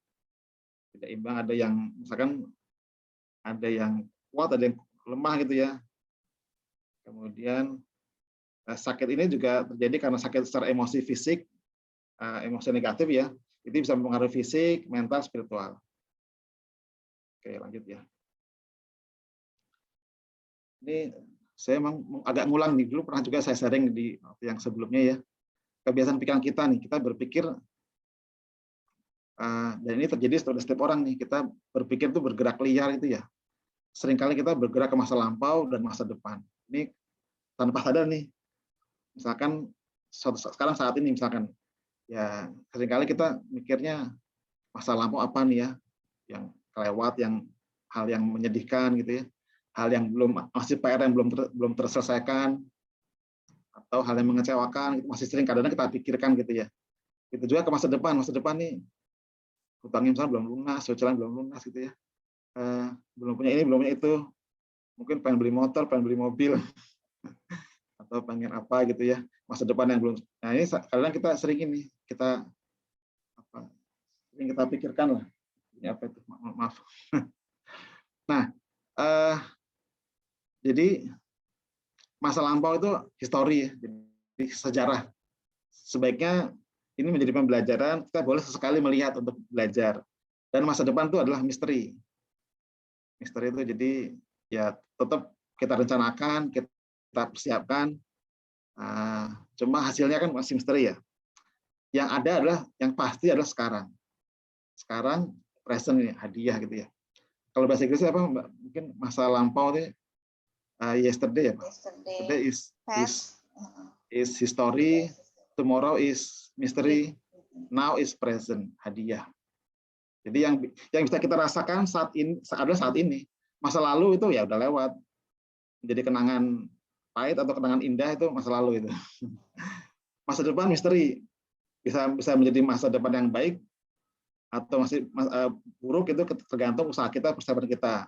Tidak imbang, ada yang misalkan ada yang kuat, ada yang lemah gitu ya. Kemudian sakit ini juga terjadi karena sakit secara emosi fisik, emosi negatif ya. Itu bisa mempengaruhi fisik, mental, spiritual. Oke, lanjut ya. Ini saya emang agak ngulang nih, dulu pernah juga saya sharing di waktu yang sebelumnya ya. Kebiasaan pikiran kita nih, kita berpikir, dan ini terjadi setiap orang nih, kita berpikir itu bergerak liar gitu ya. Seringkali kita bergerak ke masa lampau dan masa depan. Ini tanpa sadar nih. Misalkan sekarang saat ini misalkan, ya seringkali kita mikirnya masa lampau apa nih ya, yang kelewat, yang hal yang menyedihkan gitu ya, hal yang masih PR yang belum terselesaikan, atau hal yang mengecewakan, itu masih sering kadang-kadang kita pikirkan gitu ya. Itu juga ke masa depan nih, hutangnya misalnya belum lunas, cicilan belum lunas gitu ya, belum punya ini, belum punya itu, mungkin pengen beli motor, pengen beli mobil, atau pengen apa gitu ya, masa depan yang belum. Nah ini kadang kita sering ini, sering kita pikirkan lah, ini apa itu, maaf. Nah, jadi masa lampau itu histori ya, jadi sejarah. Sebaiknya ini menjadi pembelajaran, kita boleh sesekali melihat untuk belajar. Dan masa depan itu adalah misteri. Misteri itu jadi ya tetap kita rencanakan, kita persiapkan, cuma hasilnya kan masih misteri ya. Yang ada adalah, yang pasti adalah sekarang. Sekarang, present ini, hadiah gitu ya. Kalau bahasa Inggrisnya apa Mbak? Mungkin masa lampau ini yesterday ya Pak? Yesterday is history, tomorrow is mystery, now is present, hadiah. Jadi yang bisa kita rasakan saat ini adalah saat ini. Masa lalu itu ya udah lewat. Jadi kenangan pahit atau kenangan indah itu masa lalu itu. Masa depan misteri. Bisa menjadi masa depan yang baik atau masih buruk, itu tergantung usaha kita, persiapan kita.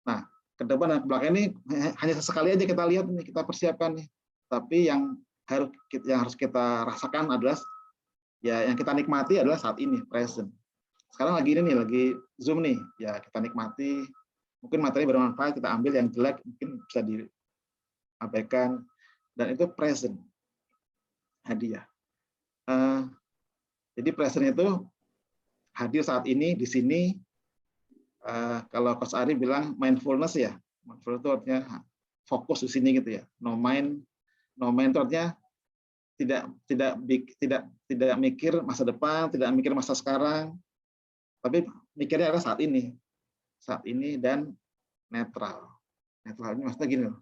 Nah, ke depan dan ke belakang ini hanya sesekali aja kita lihat nih, kita persiapkan nih. Tapi yang harus kita rasakan adalah ya, yang kita nikmati adalah saat ini, present. Sekarang lagi ini nih, lagi Zoom nih, ya kita nikmati. Mungkin materi bermanfaat kita ambil, yang jelek mungkin bisa diabaikan, dan itu present, hadiah. Jadi present itu hadir saat ini, di sini. Kalau Coach Ari bilang mindfulness ya, mindfulness itu artinya fokus di sini gitu ya. No mind itu artinya tidak mikir masa depan, tidak mikir masa sekarang, tapi mikirnya adalah saat ini dan netral. Netral ini maksudnya gini loh.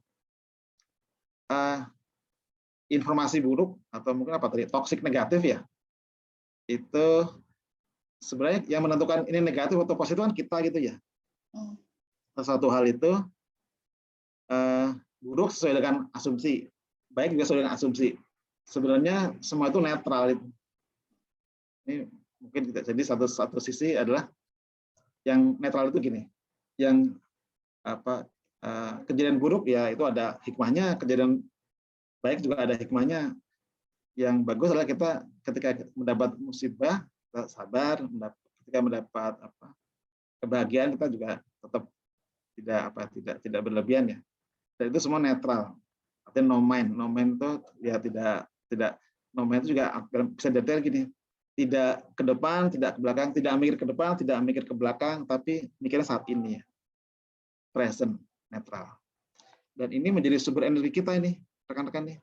Informasi buruk atau mungkin apa tadi, toksik negatif ya, itu sebenarnya yang menentukan ini negatif atau positif kan kita gitu ya. Satu hal itu buruk sesuai dengan asumsi, baik juga sesuai dengan asumsi. Sebenarnya semua itu netral itu. Ini mungkin tidak. Jadi satu sisi adalah yang netral itu gini, yang kejadian buruk ya itu ada hikmahnya, kejadian baik juga ada hikmahnya. Yang bagus adalah kita ketika mendapat musibah kita sabar, ketika mendapat kebahagiaan kita juga tetap tidak berlebihan ya. Dan itu semua netral. Artinya no mind itu ya tidak no mind itu juga bisa detail gini. Tidak ke depan, tidak ke belakang, tidak mikir ke depan, tidak mikir ke belakang, tapi mikirnya saat ini ya. Present, netral. Dan ini menjadi sumber energi kita ini, rekan-rekan nih.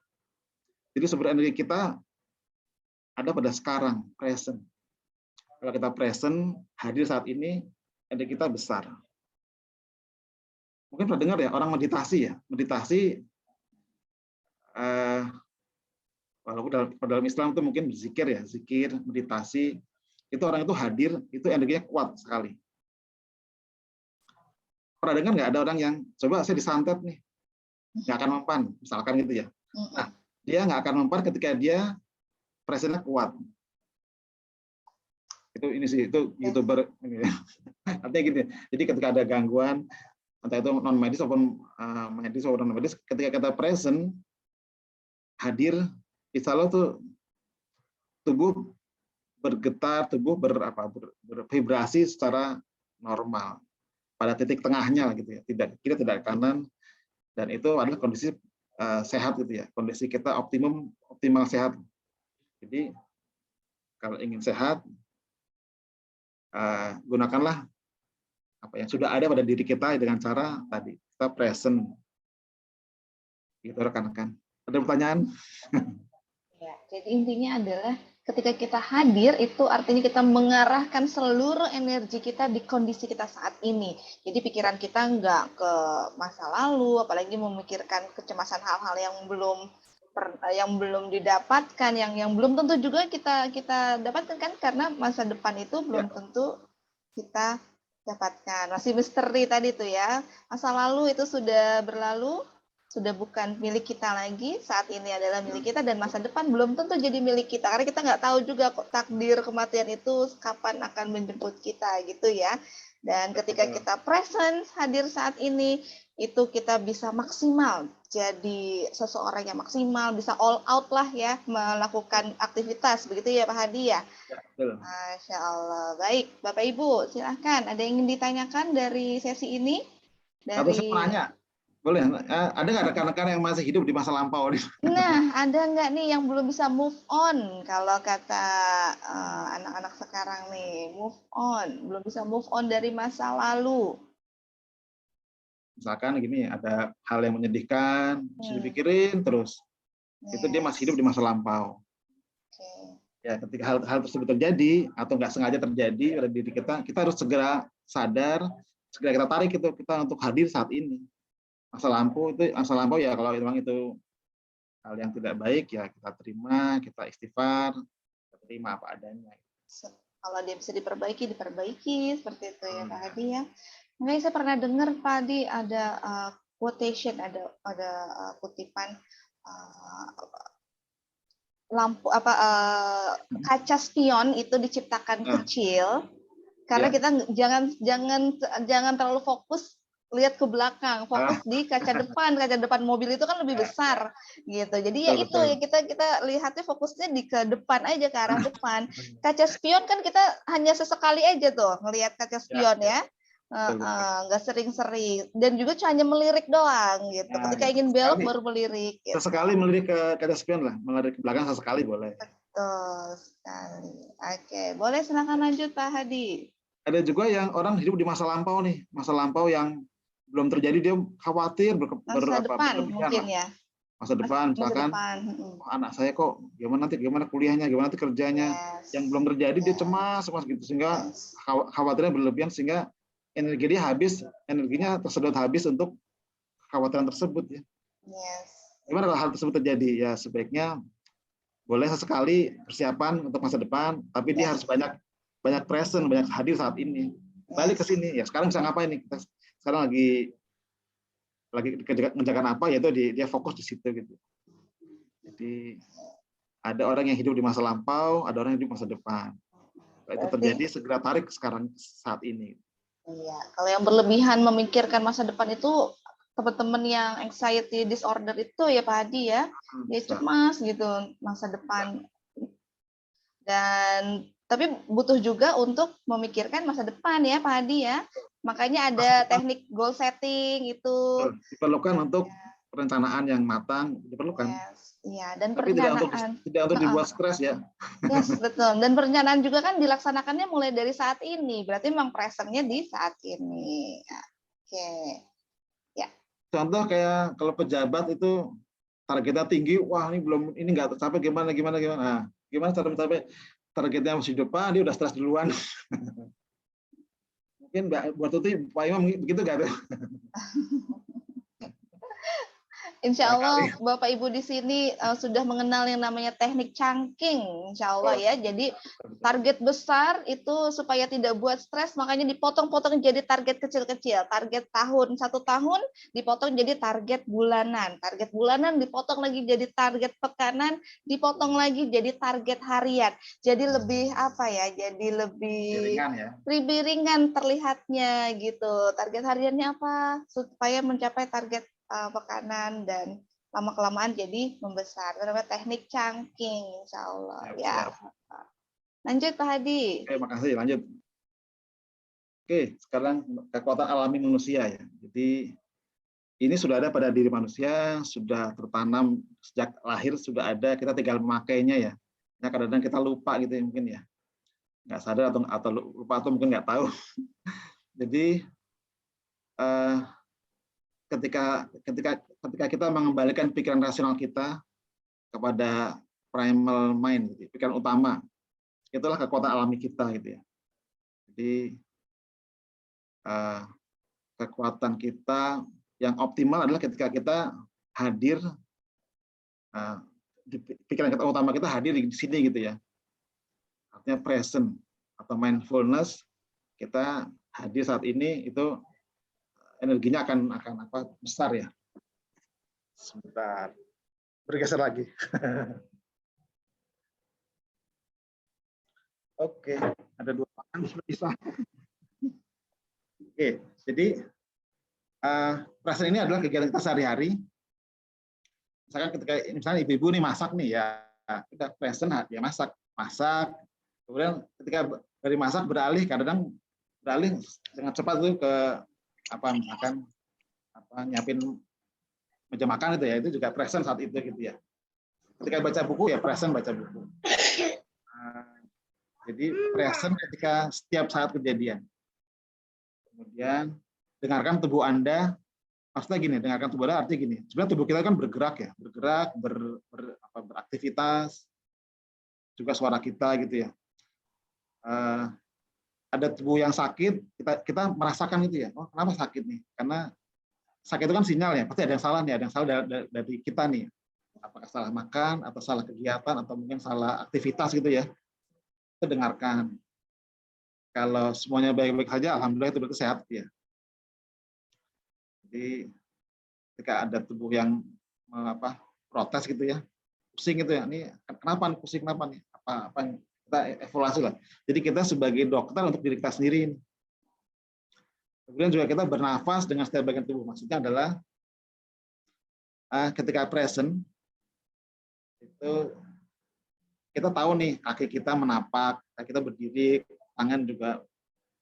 Jadi sumber energi kita ada pada sekarang, present. Kalau kita present, hadir saat ini, energi kita besar. Mungkin pernah dengar ya, orang meditasi ya. Meditasi, walaupun dalam Islam itu mungkin berzikir ya, zikir, meditasi, itu orang itu hadir, itu energinya kuat sekali. Pernah dengar nggak ada orang yang, coba saya disantet nih, nggak akan mempan, misalkan gitu ya. Nah, dia nggak akan mempan ketika dia presentnya kuat. Itu YouTuber ini. Artinya gitu. Jadi ketika ada gangguan entah itu non medis maupun medis maupun non medis, ketika kita present hadir, insya Allah tuh tubuh bergetar, tubuh bervibrasi secara normal pada titik tengahnya gitu ya, tidak kiri tidak kanan, dan itu adalah kondisi sehat gitu ya, kondisi kita optimal sehat. Jadi kalau ingin sehat, gunakanlah apa yang sudah ada pada diri kita dengan cara tadi kita present. Gitu rekan-rekan. Ada pertanyaan? Ya, jadi intinya adalah ketika kita hadir itu artinya kita mengarahkan seluruh energi kita di kondisi kita saat ini. Jadi pikiran kita nggak ke masa lalu, apalagi memikirkan kecemasan hal-hal yang belum didapatkan, yang belum tentu juga kita dapatkan kan, karena masa depan itu belum tentu kita dapatkan. Masih misteri tadi tuh ya. Masa lalu itu sudah berlalu, sudah bukan milik kita lagi, saat ini adalah milik kita, dan masa depan belum tentu jadi milik kita, karena kita nggak tahu juga kok takdir kematian itu kapan akan menjemput kita gitu ya. Dan ketika kita present, hadir saat ini, itu kita bisa maksimal, jadi seseorang yang maksimal, bisa all out lah ya, melakukan aktivitas, begitu ya Pak Hadi ya? Masya Allah. Baik, Bapak Ibu, silahkan. Ada yang ingin ditanyakan dari sesi ini? Atau saya mau nanya? Boleh, ada nggak rekan-rekan yang masih hidup di masa lampau? Nah, ada nggak nih yang belum bisa move on? Kalau kata anak-anak sekarang nih, move on, belum bisa move on dari masa lalu. Misalkan gini, ada hal yang menyedihkan, sudah dipikirin terus, itu dia masih hidup di masa lampau. Ya, ketika hal tersebut terjadi atau nggak sengaja terjadi pada diri kita, kita harus segera sadar, segera kita tarik itu kita untuk hadir saat ini. Masa lampau ya, kalau memang itu hal yang tidak baik ya kita terima, kita istighfar, kita terima apa adanya. Kalau dia bisa diperbaiki seperti itu ya Pak Hadi ya. Makanya saya pernah dengar Pak Hadi ada quotation, ada kutipan kaca spion itu diciptakan kecil karena kita jangan terlalu fokus lihat ke belakang, fokus di kaca depan mobil itu kan lebih besar gitu. Jadi ya itu ya kita lihatnya fokusnya di ke depan aja, ke arah depan. Kaca spion kan kita hanya sesekali aja tuh ngelihat kaca spion ya. Nggak sering-sering, dan juga hanya melirik doang gitu. Ketika ingin belok baru melirik. Gitu. Sesekali melirik ke kaca spion lah, melirik ke belakang sesekali boleh. Betul sekali. Oke, boleh silakan lanjut Pak Hadi. Ada juga yang orang hidup di masa lampau nih, masa lampau yang belum terjadi, dia khawatir masa depan mungkin ya. Masa depan, misalkan anak saya kok gimana kuliahnya, gimana nanti kerjanya, yang belum terjadi dia cemas gitu, sehingga khawatirnya berlebihan sehingga energinya tersedot habis untuk kekhawatiran tersebut ya. Gimana kalau hal tersebut terjadi? Ya sebaiknya boleh sesekali persiapan untuk masa depan, tapi dia harus banyak present, banyak hadir saat ini. Balik ke sini ya, sekarang bisa ngapain nih? Kita sekarang lagi mengerjakan apa, yaitu dia fokus di situ gitu. Jadi ada orang yang hidup di masa lampau, ada orang yang hidup di masa depan. Kalau itu terjadi segera tarik sekarang saat ini. Iya, kalau yang berlebihan memikirkan masa depan itu teman-teman yang anxiety disorder itu ya Pak Hadi ya, dia cemas gitu masa depan. Dan tapi butuh juga untuk memikirkan masa depan ya Pak Hadi ya. Makanya ada teknik goal setting itu. Diperlukan untuk perencanaan yang matang, diperlukan. Iya, dan tapi perencanaan. Tidak untuk dibuat stres ya. Yes, betul. Dan perencanaan juga kan dilaksanakannya mulai dari saat ini. Berarti memang presentnya di saat ini. Oke. Ya. Contoh kayak kalau pejabat itu targetnya tinggi, wah ini nggak tercapai gimana. Nah, gimana cara mencapai targetnya masih depan, dia udah stres duluan. Mungkin buat Tuti, Pak Imam begitu nggak tuh? Insya Allah Bapak Ibu di sini sudah mengenal yang namanya teknik chunking, Insya Allah ya. Jadi target besar itu supaya tidak buat stres, makanya dipotong-potong jadi target kecil-kecil. Target tahun, 1 tahun dipotong jadi target bulanan. Target bulanan dipotong lagi jadi target pekanan, dipotong lagi jadi target harian. Jadi lebih apa ya? Jadi lebih ringan terlihatnya gitu. Target hariannya apa? Supaya mencapai target pekanan dan lama-kelamaan jadi membesar. Namanya teknik chunking, Insya Allah. Ya. Lanjut Pak Hadi. Oke, makasih. Lanjut. Oke, sekarang kekuatan alami manusia ya. Jadi ini sudah ada pada diri manusia, sudah tertanam sejak lahir, sudah ada. Kita tinggal memakainya ya. Nah, kadang-kadang kita lupa gitu ya, mungkin ya. Nggak sadar atau lupa atau mungkin nggak tahu. Jadi ketika kita mengembalikan pikiran rasional kita kepada primal mind, gitu, pikiran utama, itulah kekuatan alami kita gitu ya. Jadi kekuatan kita yang optimal adalah ketika kita hadir di pikiran kita utama, kita hadir di sini gitu ya. Artinya present atau mindfulness, kita hadir saat ini, itu energinya akan apa besar ya. Sebentar, bergeser lagi. Oke, ada 2 tangan bisa. Oke, jadi perasaan ini adalah kegiatan kita sehari-hari. Misalkan ketika misalnya ibu-ibu nih masak nih ya, kita present ya masak. Kemudian ketika dari masak beralih, kadang-kadang beralih dengan cepat tuh ke misalkan nyiapin meja makan itu ya, itu juga present saat itu gitu ya. Ketika baca buku ya present baca buku. Jadi present ketika setiap saat kejadian. Kemudian dengarkan tubuh Anda. Maksudnya gini, dengarkan tubuh Anda artinya gini. Sebenarnya tubuh kita kan bergerak ya, beraktivitas. Juga suara kita gitu ya. Ada tubuh yang sakit, kita merasakan itu ya. Oh, kenapa sakit nih? Karena sakit itu kan sinyal ya. Pasti ada yang salah nih, ada yang salah dari kita nih. Apakah salah makan atau salah kegiatan atau mungkin salah aktivitas gitu ya. Kita dengarkan. Kalau semuanya baik-baik saja, alhamdulillah itu berarti sehat ya. Jadi ketika ada tubuh yang protes gitu ya, pusing gitu ya. Ini kenapa nih pusing, kenapa nih? Apa kita evaluasi lah. Jadi kita sebagai dokter untuk diri kita sendiri. Kemudian juga kita bernafas dengan setiap bagian tubuh. Maksudnya adalah ketika present itu kita tahu nih kaki kita menapak, kaki kita berdiri, tangan juga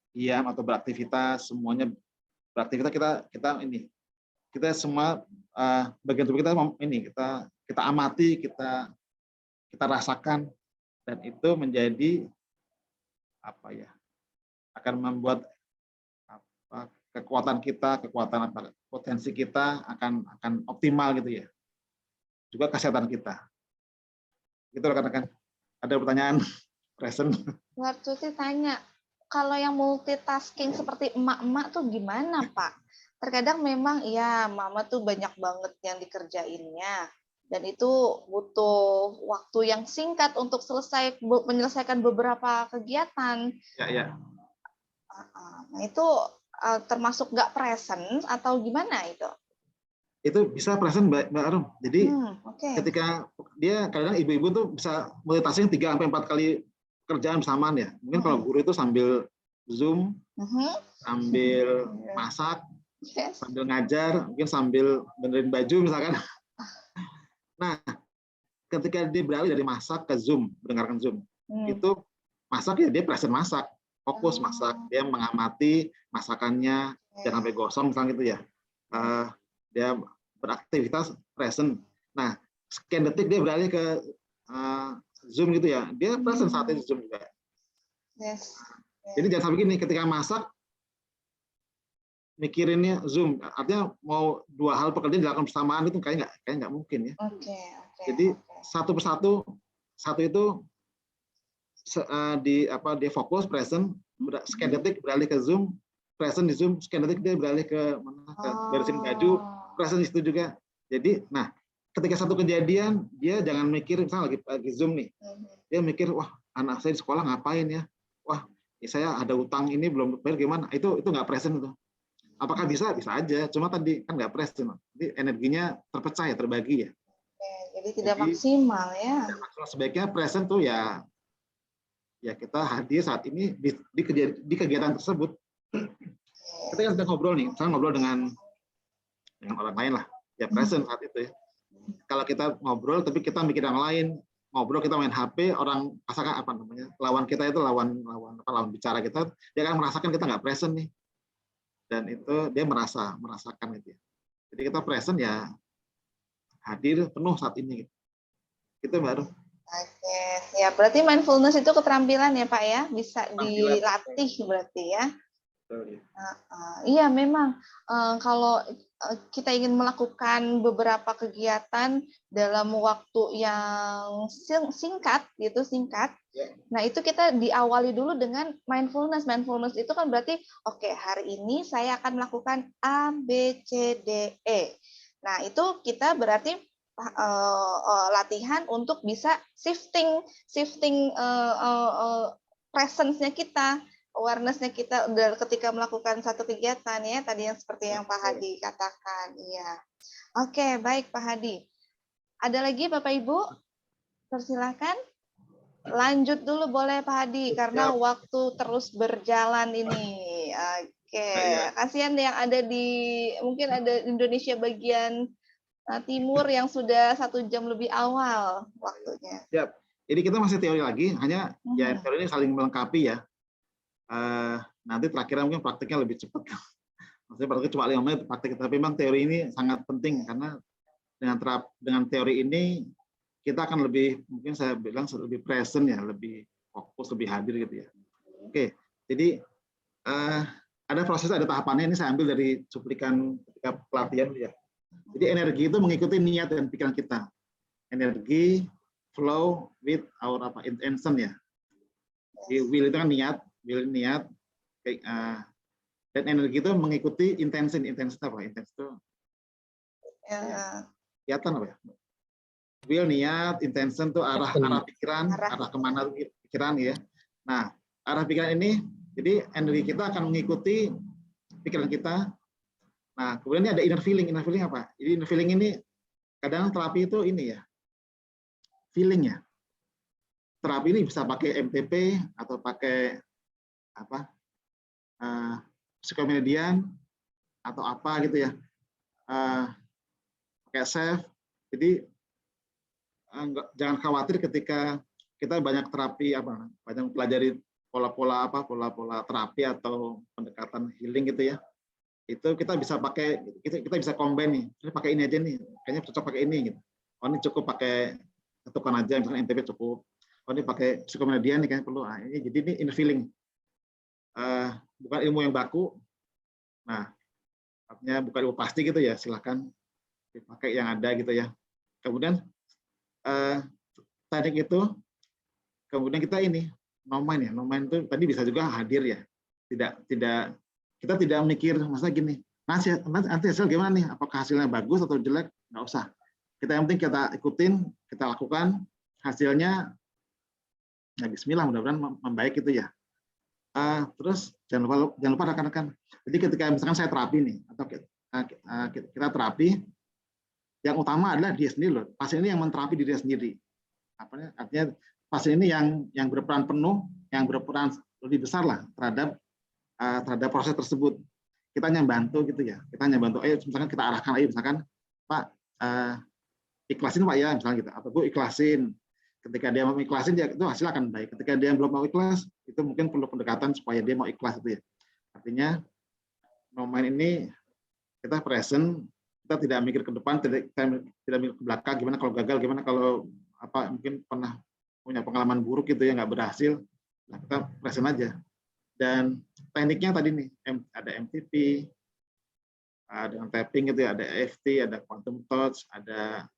diam atau beraktivitas, semuanya beraktivitas. Kita semua bagian tubuh kita ini kita amati, kita rasakan. Dan itu menjadi akan membuat kekuatan kita, potensi kita akan optimal gitu ya. Juga kesehatan kita. Gitu rekan-rekan. Ada pertanyaan present? Waktu sih tanya, kalau yang multitasking seperti emak-emak tuh gimana Pak? Terkadang memang ya mama tuh banyak banget yang dikerjainnya. Dan itu butuh waktu yang singkat untuk menyelesaikan beberapa kegiatan. Ya. Nah itu termasuk nggak present atau gimana itu? Itu bisa present Mbak Arum. Jadi ketika dia kadang ibu-ibu tuh bisa multitasking 3-4 kali kerjaan bersamaan ya. Mungkin kalau guru itu sambil Zoom, sambil masak, sambil ngajar, mungkin sambil benerin baju misalkan. Nah, ketika dia beralih dari masak ke Zoom, mendengarkan Zoom, itu masak ya dia present masak, fokus masak, dia mengamati masakannya, jangan sampai gosong misalnya gitu ya. Dia beraktivitas present. Nah, sekian detik dia beralih ke Zoom gitu ya, dia present saat itu Zoom juga. Yes. Jadi jangan sampai gini, ketika masak mikirinnya Zoom, artinya mau 2 hal pekerjaan dilakukan bersamaan itu kayaknya nggak mungkin ya. Jadi satu persatu, satu itu dia fokus present, sekian detik beralih ke Zoom, present di Zoom, sekian detik dia beralih ke mana, ke beresin baju, present di situ juga. Jadi, nah, ketika satu kejadian, dia jangan mikir, misalnya lagi Zoom nih, dia mikir, wah, anak saya di sekolah ngapain ya? Wah, saya ada utang ini belum bayar gimana? Itu nggak present tuh. Apakah bisa? Bisa aja. Cuma tadi kan nggak present. Jadi energinya terpecah ya, terbagi ya. Jadi tidak maksimal ya. Sebaiknya present tuh ya kita hadir saat ini di kegiatan tersebut. Ketika kita ngobrol nih, misalnya ngobrol dengan orang lain lah, ya present saat itu ya. Kalau kita ngobrol tapi kita mikir yang lain, ngobrol kita main HP, orang rasakan apa namanya, lawan kita itu lawan bicara kita, dia akan merasakan kita nggak present nih, dan itu dia merasakan itu ya. Jadi kita present ya hadir penuh saat ini, itu baru. Oke, ya berarti mindfulness itu keterampilan ya Pak ya, bisa dilatih berarti ya. Iya memang kalau kita ingin melakukan beberapa kegiatan dalam waktu yang singkat. Nah itu kita diawali dulu dengan mindfulness. Mindfulness itu kan berarti oke, hari ini saya akan melakukan A, B, C, D, E. Nah itu kita berarti latihan untuk bisa shifting presence-nya kita, awareness-nya kita ketika melakukan satu kegiatan ya, tadi yang seperti yang Pak Hadi katakan. Iya. Oke, baik Pak Hadi. Ada lagi Bapak Ibu? Persilakan. Lanjut dulu boleh Pak Hadi karena waktu terus berjalan ini. Oke. Kasihan yang ada mungkin ada Indonesia bagian timur yang sudah 1 jam lebih awal waktunya. Siap. Jadi kita masih teori lagi, hanya ya teori ini saling melengkapi ya. Nanti terakhir mungkin praktiknya lebih cepat. Maksudnya praktik cuma 5 menit praktik, tapi memang teori ini sangat penting karena dengan teori ini kita akan lebih, mungkin saya bilang lebih present ya, lebih fokus, lebih hadir gitu ya. Oke, jadi ada proses, ada tahapannya. Ini saya ambil dari cuplikan ketika pelatihan ya. Jadi energi itu mengikuti niat dan pikiran kita. Energi flow with our intention ya. Di will itu kan niat, dan energi itu mengikuti intensi apa? Intensi itu kelihatan apa ya? Will, niat, intention itu arah pikiran, arah kemana pikiran ya. Nah, arah pikiran ini, jadi energi kita akan mengikuti pikiran kita. Nah, kemudian ini ada inner feeling. Inner feeling apa? Jadi inner feeling ini kadang terapi itu ini ya, feeling ya. Terapi ini bisa pakai MTP atau pakai apa, psikomedian atau apa gitu ya, pakai self. Jadi jangan khawatir ketika kita banyak terapi banyak pelajari pola-pola terapi atau pendekatan healing gitu ya. Itu kita bisa pakai, kita bisa combine nih. Ini pakai ini aja nih, kayaknya cocok pakai ini gitu. Oh ini cukup pakai ketukan aja, misalnya NTP cukup. Oh ini pakai psikomedian nih kayaknya perlu. Jadi ini inner feeling, bukan ilmu yang baku. Nah, artinya bukan ilmu pasti gitu ya. Silakan dipakai yang ada gitu ya. Kemudian teknik itu, kemudian kita ini no mind ya. No mind itu tadi bisa juga hadir ya. Kita tidak mikir masalah gini. Nanti hasil gimana nih? Apakah hasilnya bagus atau jelek? Nggak usah. Kita yang penting kita ikutin, kita lakukan, hasilnya ya bismillah, mudah-mudahan membaik gitu ya. Terus jangan lupa rekan-rekan. Jadi ketika misalkan saya terapi nih, atau kita terapi, yang utama adalah dia sendiri loh. Pasien ini yang menterapi diri sendiri. Artinya pasien ini yang berperan penuh, yang berperan lebih besar lah terhadap proses tersebut. Kita hanya bantu gitu ya. Kita hanya bantu. Ayo misalkan kita arahkan, ayo misalkan Pak ikhlasin Pak ya, misalnya gitu. Atau Bu ikhlasin. Ketika dia mau ikhlasin, ya itu hasil akan baik. Ketika dia belum mau ikhlas, itu mungkin perlu pendekatan supaya dia mau ikhlas itu ya. Artinya momen ini kita present, kita tidak mikir ke depan, tidak mikir ke belakang. Gimana kalau gagal, gimana kalau mungkin pernah punya pengalaman buruk gitu ya, nggak berhasil. Nah, kita present aja. Dan tekniknya tadi nih, ada MTP, dengan tapping gitu ya, ada EFT, ada quantum touch, ada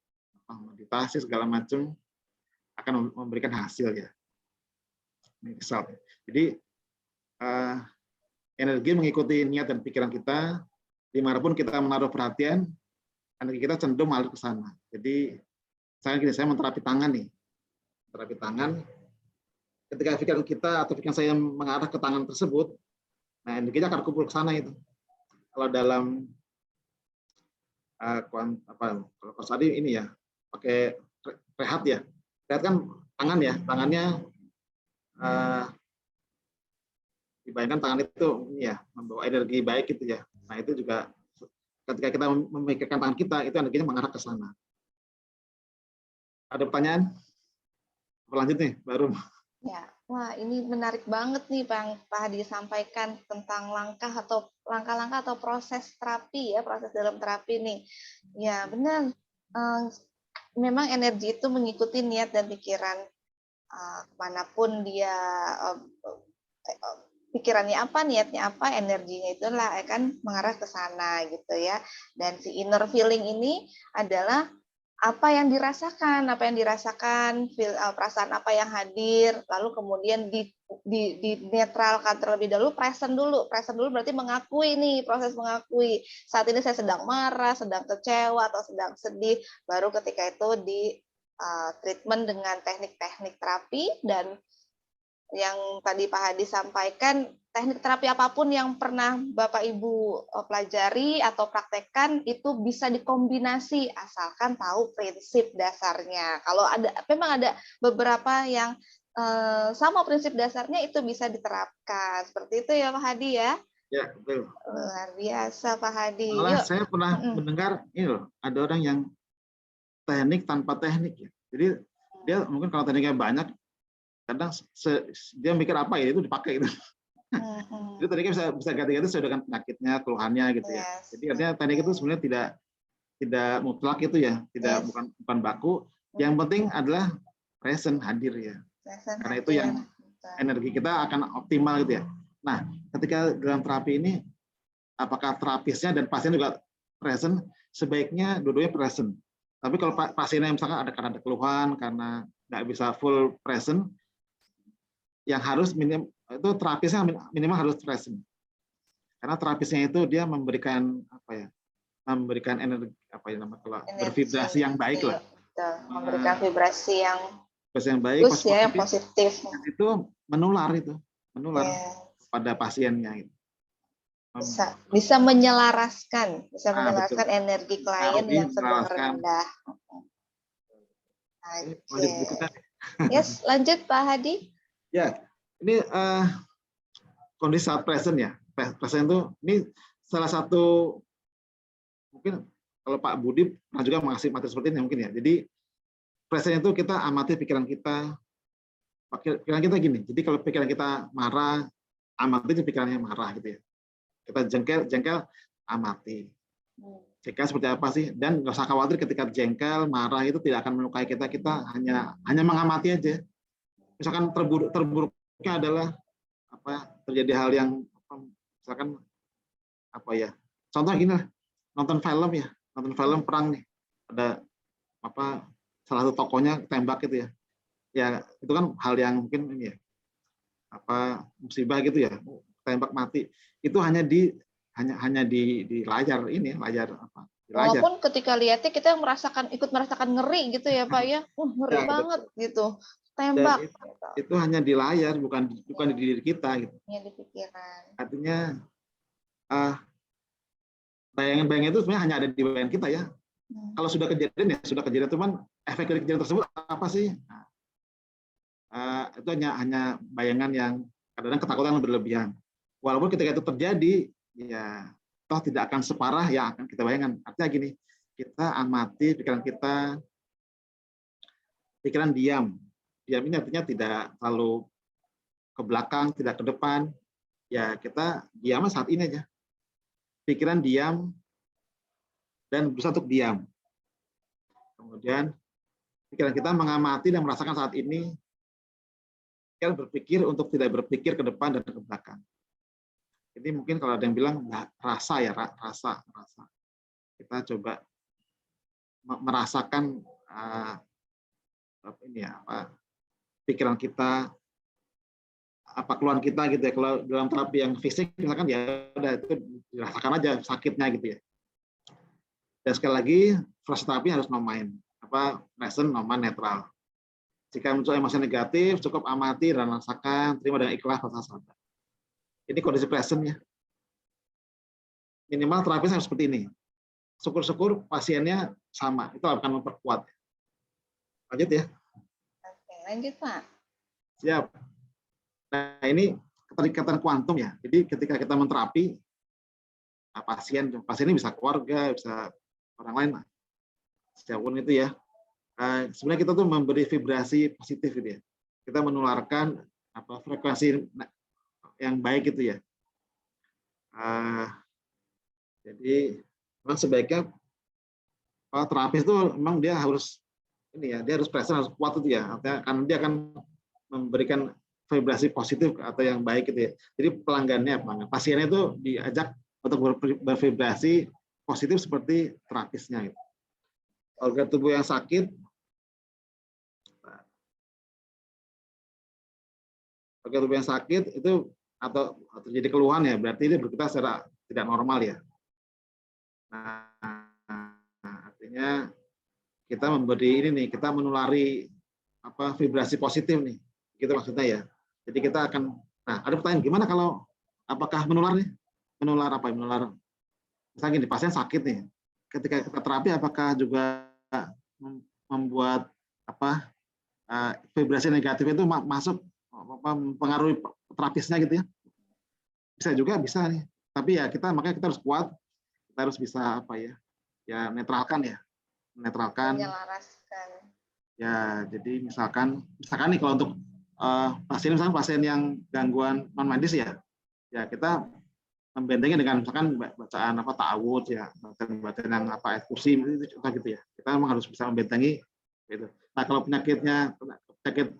meditasi segala macam, akan memberikan hasil ya. Result. Jadi energi mengikuti niat dan pikiran kita, dimanapun kita menaruh perhatian, energi kita cenderung mengalir ke sana. Jadi saya menterapi tangan nih, terapi tangan. Ketika pikiran kita atau pikiran saya mengarah ke tangan tersebut, nah energinya akan kumpul ke sana itu. Kalau dalam kalau tadi ini ya pakai rehat ya, rehat kan tangan ya, tangannya dibayangkan tangan itu ya membawa energi baik gitu ya. Nah itu juga ketika kita memikirkan tangan kita, itu energinya mengarah ke sana. Ada pertanyaan? Lanjut nih, baru. Ya, wah ini menarik banget nih Pak Hadi sampaikan tentang langkah-langkah atau proses terapi ya, proses dalam terapi nih. Ya benar, memang energi itu mengikuti niat dan pikiran manapun dia pikirannya apa, niatnya apa, energinya itulah akan mengarah ke sana gitu ya. Dan si inner feeling ini adalah apa yang dirasakan, perasaan apa yang hadir, lalu kemudian di netralkan terlebih dahulu, present dulu berarti mengakui nih, proses mengakui saat ini saya sedang marah, sedang kecewa atau sedang sedih, baru ketika itu di treatment dengan teknik-teknik terapi. Dan yang tadi Pak Hadi sampaikan, teknik terapi apapun yang pernah Bapak Ibu pelajari atau praktekkan itu bisa dikombinasi asalkan tahu prinsip dasarnya. Kalau memang ada beberapa yang sama prinsip dasarnya itu bisa diterapkan. Seperti itu ya Pak Hadi ya? Ya, betul. Luar biasa Pak Hadi. Malah saya pernah mendengar ini loh, ada orang yang teknik tanpa teknik ya. Jadi dia mungkin kalau tekniknya banyak, kadang dia mikir apa ya itu dipakai gitu. Jadi tekniknya bisa ganti-ganti sesuai dengan penyakitnya, keluhannya gitu ya. Jadi artinya teknik itu sebenarnya tidak mutlak itu ya, bukan baku. Yang penting adalah present, hadir ya. Karena itu yang energi kita akan optimal gitu ya. Nah, ketika dalam terapi ini, apakah terapisnya dan pasien juga present, sebaiknya dua-duanya present. Tapi kalau pasiennya misalkan karena ada keluhan, karena nggak bisa full present, yang harus itu terapisnya minimal harus present. Karena terapisnya itu dia memberikan memberikan energi bervibrasi yang baik lah. Memberikan vibrasi yang baik, yang positif. Itu menular pada pasiennya itu. Bisa menyelaraskan energi klien yang sedang rendah. Yes, lanjut Pak Hadi. Ya, ini kondisi saat present ya. Present itu ini salah satu, mungkin kalau Pak Budi pernah juga mengasih materi seperti ini mungkin ya. Jadi present itu kita amati pikiran kita. Pikiran kita gini. Jadi kalau pikiran kita marah, amati pikirannya marah gitu ya. Kita jengkel, amati. Jengkel seperti apa sih? Dan nggak usah khawatir ketika jengkel, marah itu tidak akan melukai kita. Kita hanya mengamati aja. Misalkan terburuknya adalah terjadi hal yang misalkan contoh gini lah, nonton film perang nih, ada salah satu tokohnya tembak gitu ya. Ya itu kan hal yang mungkin ini ya, musibah gitu ya, tembak mati. Itu hanya di layar ini, layar. Walaupun ketika lihatnya kita ikut merasakan ngeri gitu ya Pak ya. Ngeri banget gitu. Tembak. Itu hanya di layar, bukan di diri kita gitu. Hanya di pikiran. Artinya bayangan-bayangan itu sebenarnya hanya ada di bayangan kita ya. Kalau sudah kejadian, cuman efek dari kejadian tersebut apa sih? Itu hanya bayangan yang kadang-kadang ketakutan yang berlebihan. Walaupun ketika itu terjadi, ya toh tidak akan separah yang akan kita bayangkan. Artinya gini, kita amati pikiran kita, pikiran diam. Diam ini artinya tidak terlalu ke belakang, tidak ke depan. Ya kita diam saat ini aja. Pikiran diam dan berusaha untuk diam. Kemudian pikiran kita mengamati dan merasakan saat ini. Kita berpikir untuk tidak berpikir ke depan dan ke belakang. Jadi mungkin kalau ada yang bilang rasa. Kita coba merasakan pikiran kita, keluhan kita gitu ya. Kalau dalam terapi yang fisik misalkan ya udah itu dirasakan aja sakitnya gitu ya. Dan sekali lagi, flash terapi harus no-mind, present, no-mind, netral. Jika muncul emosi negatif, cukup amati dan rasakan, terima dengan ikhlas, rasa sadar. Ini kondisi present ya. Minimal terapis harus seperti ini. Syukur-syukur pasiennya sama, itu akan memperkuat. Lanjut ya. Oke, lanjut Pak. Siap. Nah ini keterikatan kuantum ya. Jadi ketika kita menterapi pasien ini bisa keluarga, bisa orang lain, siapapun itu ya. Sebenarnya kita tuh memberi vibrasi positif gitu ya. Kita menularkan frekuensi yang baik gitu ya. Jadi memang sebaiknya terapis itu memang dia harus dia harus present, harus kuat itu ya. Artinya karena dia akan memberikan vibrasi positif atau yang baik gitu ya. Jadi pelanggannya, pasiennya itu diajak untuk bervibrasi positif seperti terapisnya gitu. Organ tubuh yang sakit, itu atau terjadi keluhan ya, berarti dia berkita secara tidak normal ya. Nah, artinya kita memberi ini nih, kita menulari vibrasi positif nih, gitu maksudnya ya. Jadi kita akan, ada pertanyaan gimana kalau apakah menular nih? Menular apa? Menular, misalnya gini, pasien sakit nih, ketika kita terapi apakah juga membuat vibrasi negatif itu masuk mempengaruhi terapisnya gitu ya? Bisa juga, bisa nih. Tapi ya makanya kita harus kuat, kita harus bisa netralkan ya, Menyelaraskan. Ya, jadi misalkan nih kalau untuk pasien yang gangguan non medis ya kita membentengi dengan misalkan bacaan ta'awudz ya, bacaan yang ayat kursi itu contoh gitu ya. Kita memang harus bisa membentengi gitu. Nah, kalau penyakit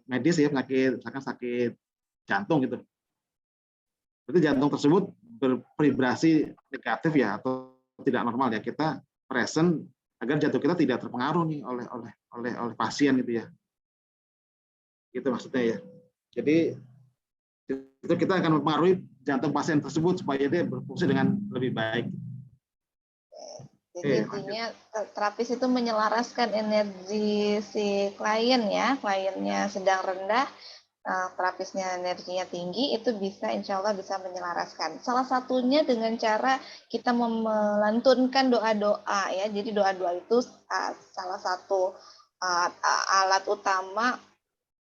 medis ya, misalkan sakit jantung gitu. Berarti jantung tersebut bervibrasi negatif ya atau tidak normal ya, kita present agar jantung kita tidak terpengaruh nih oleh pasien gitu ya. Gitu maksudnya ya. Jadi itu kita akan mempengaruhi jantung pasien tersebut supaya dia berfungsi dengan lebih baik. Jadi intinya terapis itu menyelaraskan energi si klien ya, kliennya sedang rendah, terapisnya energinya tinggi, itu bisa insya Allah bisa menyelaraskan. Salah satunya dengan cara kita melantunkan doa-doa ya. Jadi doa-doa itu salah satu alat utama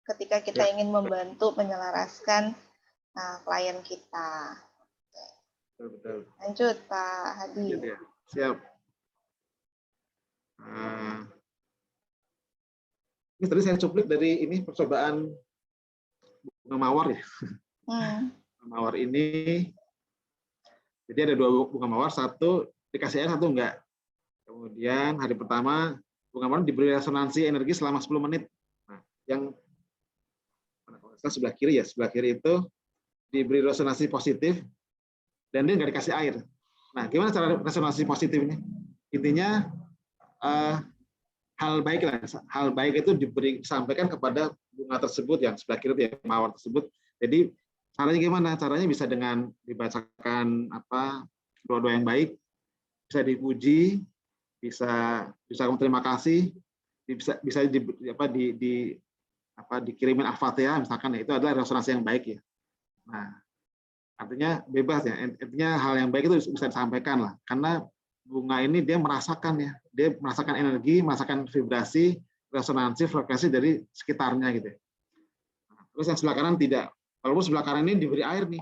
ketika kita ingin membantu menyelaraskan klien kita. Betul. Lanjut Pak Hadi. Ya. Siap. Ini tadi saya cuplik dari ini percobaan bunga mawar ya. Bunga mawar ini, jadi ada 2 bunga mawar, satu dikasih air, satu enggak. Kemudian hari pertama bunga mawar diberi resonansi energi selama 10 menit. Nah, yang sebelah kiri itu diberi resonansi positif dan dia nggak dikasih air. Nah, gimana cara resonansi positif ini? Intinya hal baik itu disampaikan kepada bunga tersebut yang sebelah kiri ya, mawar tersebut. Jadi caranya gimana? Caranya bisa dengan dibacakan doa-doa yang baik, bisa dipuji, bisa terima kasih, bisa dikirimin al-fatihah misalkan ya, itu adalah resonansi yang baik ya. Nah, artinya bebas ya, intinya hal yang baik itu bisa disampaikan lah, karena bunga ini dia merasakan energi, merasakan vibrasi, resonansi, frekuensi dari sekitarnya gitu. Terus yang sebelah kanan tidak. Walaupun sebelah kanan ini diberi air nih.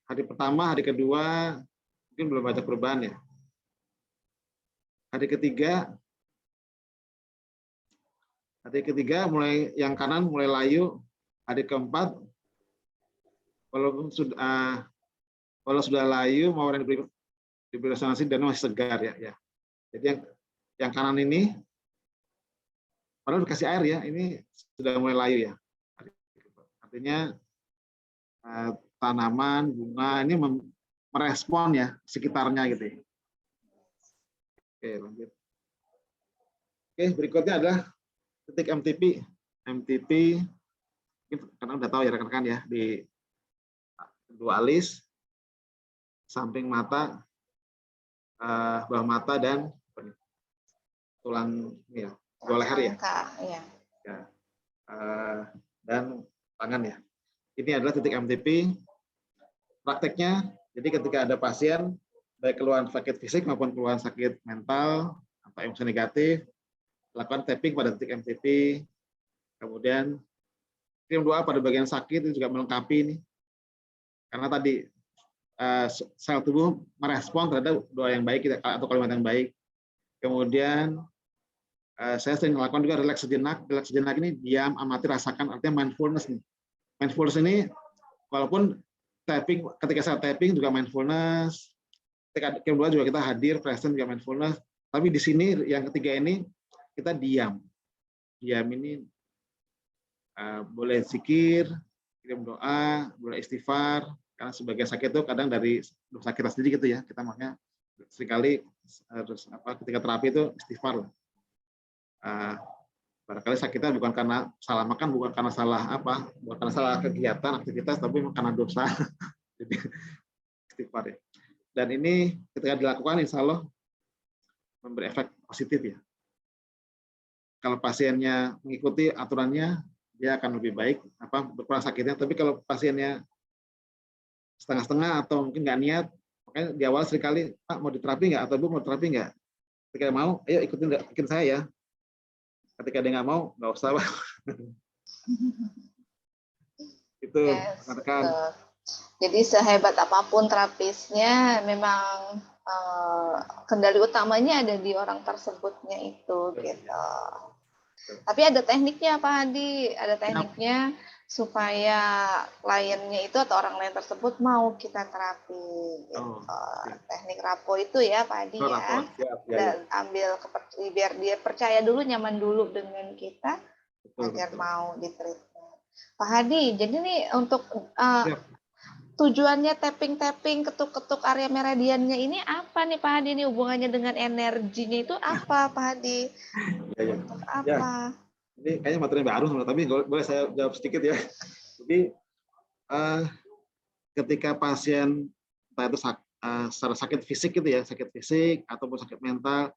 Hari pertama, hari kedua mungkin belum banyak perubahan ya. Hari ketiga mulai yang kanan mulai layu. Hari keempat walaupun sudah layu, mawar yang diberi resonansi dan masih segar ya. Jadi yang kanan ini padahal dikasih air ya, ini sudah mulai layu ya. Artinya tanaman, bunga ini merespon ya sekitarnya gitu ya. Oke, lanjut. Oke, berikutnya adalah titik MTP. MTP karena udah tahu ya rekan-rekan ya, di dua alis, samping mata, bawah mata dan tulang ya, dua leher ya. Ya. Ya. Dan tangan ya. Ini adalah titik MTP. Prakteknya, jadi ketika ada pasien baik keluhan sakit fisik maupun keluhan sakit mental atau emosi negatif, lakukan tapping pada titik MTP. Kemudian kirim doa pada bagian sakit itu juga melengkapi ini. Karena tadi sel tubuh merespon terhadap doa yang baik atau kalimat yang baik. Kemudian saya sering melakukan juga relax sejenak. Relax sejenak ini diam, amati, rasakan, artinya mindfulness nih. Mindfulness ini walaupun tapping, ketika saya tapping juga mindfulness, ketika kirim doa juga kita hadir, present juga mindfulness. Tapi di sini yang ketiga ini kita diam. Diam ini boleh zikir, kirim doa, boleh istighfar. Karena sebagian sakit itu kadang dari dosa kita sendiri gitu ya. Kita makanya seringkali harus ketika terapi itu istighfar. Barangkali sakitnya bukan karena salah makan, bukan karena salah bukan karena salah kegiatan, aktivitas, tapi karena dosa. Jadi istighfar ya. Dan ini ketika dilakukan insya Allah memberi efek positif ya. Kalau pasiennya mengikuti aturannya, dia akan lebih baik, berkurang sakitnya. Tapi kalau pasiennya setengah-setengah atau mungkin nggak niat, makanya di awal seringkali, Pak mau diterapi nggak, atau Bu mau terapi nggak? Ketika mau, ayo ikutin saya ya. Ketika dia nggak mau, nggak usah, Pak. Itu rekan. Jadi sehebat apapun terapisnya, memang kendali utamanya ada di orang tersebutnya itu, gitu. Tapi ada tekniknya Pak Hadi, ada tekniknya supaya kliennya itu atau orang lain tersebut mau kita terapi. Gitu. Teknik rapo itu ya Pak Hadi ya. Dan ambil biar dia percaya dulu, nyaman dulu dengan kita, agar mau diterima. Pak Hadi, jadi nih untuk tujuannya tapping-tapping, ketuk-ketuk area meridiannya ini apa nih Pak Hadi? Ini hubungannya dengan energinya itu apa Pak Hadi? Untuk apa? Ini kayaknya materi baru, tapi boleh saya jawab sedikit ya. Jadi ketika pasien entah itu secara sakit fisik gitu ya, sakit fisik ataupun sakit mental,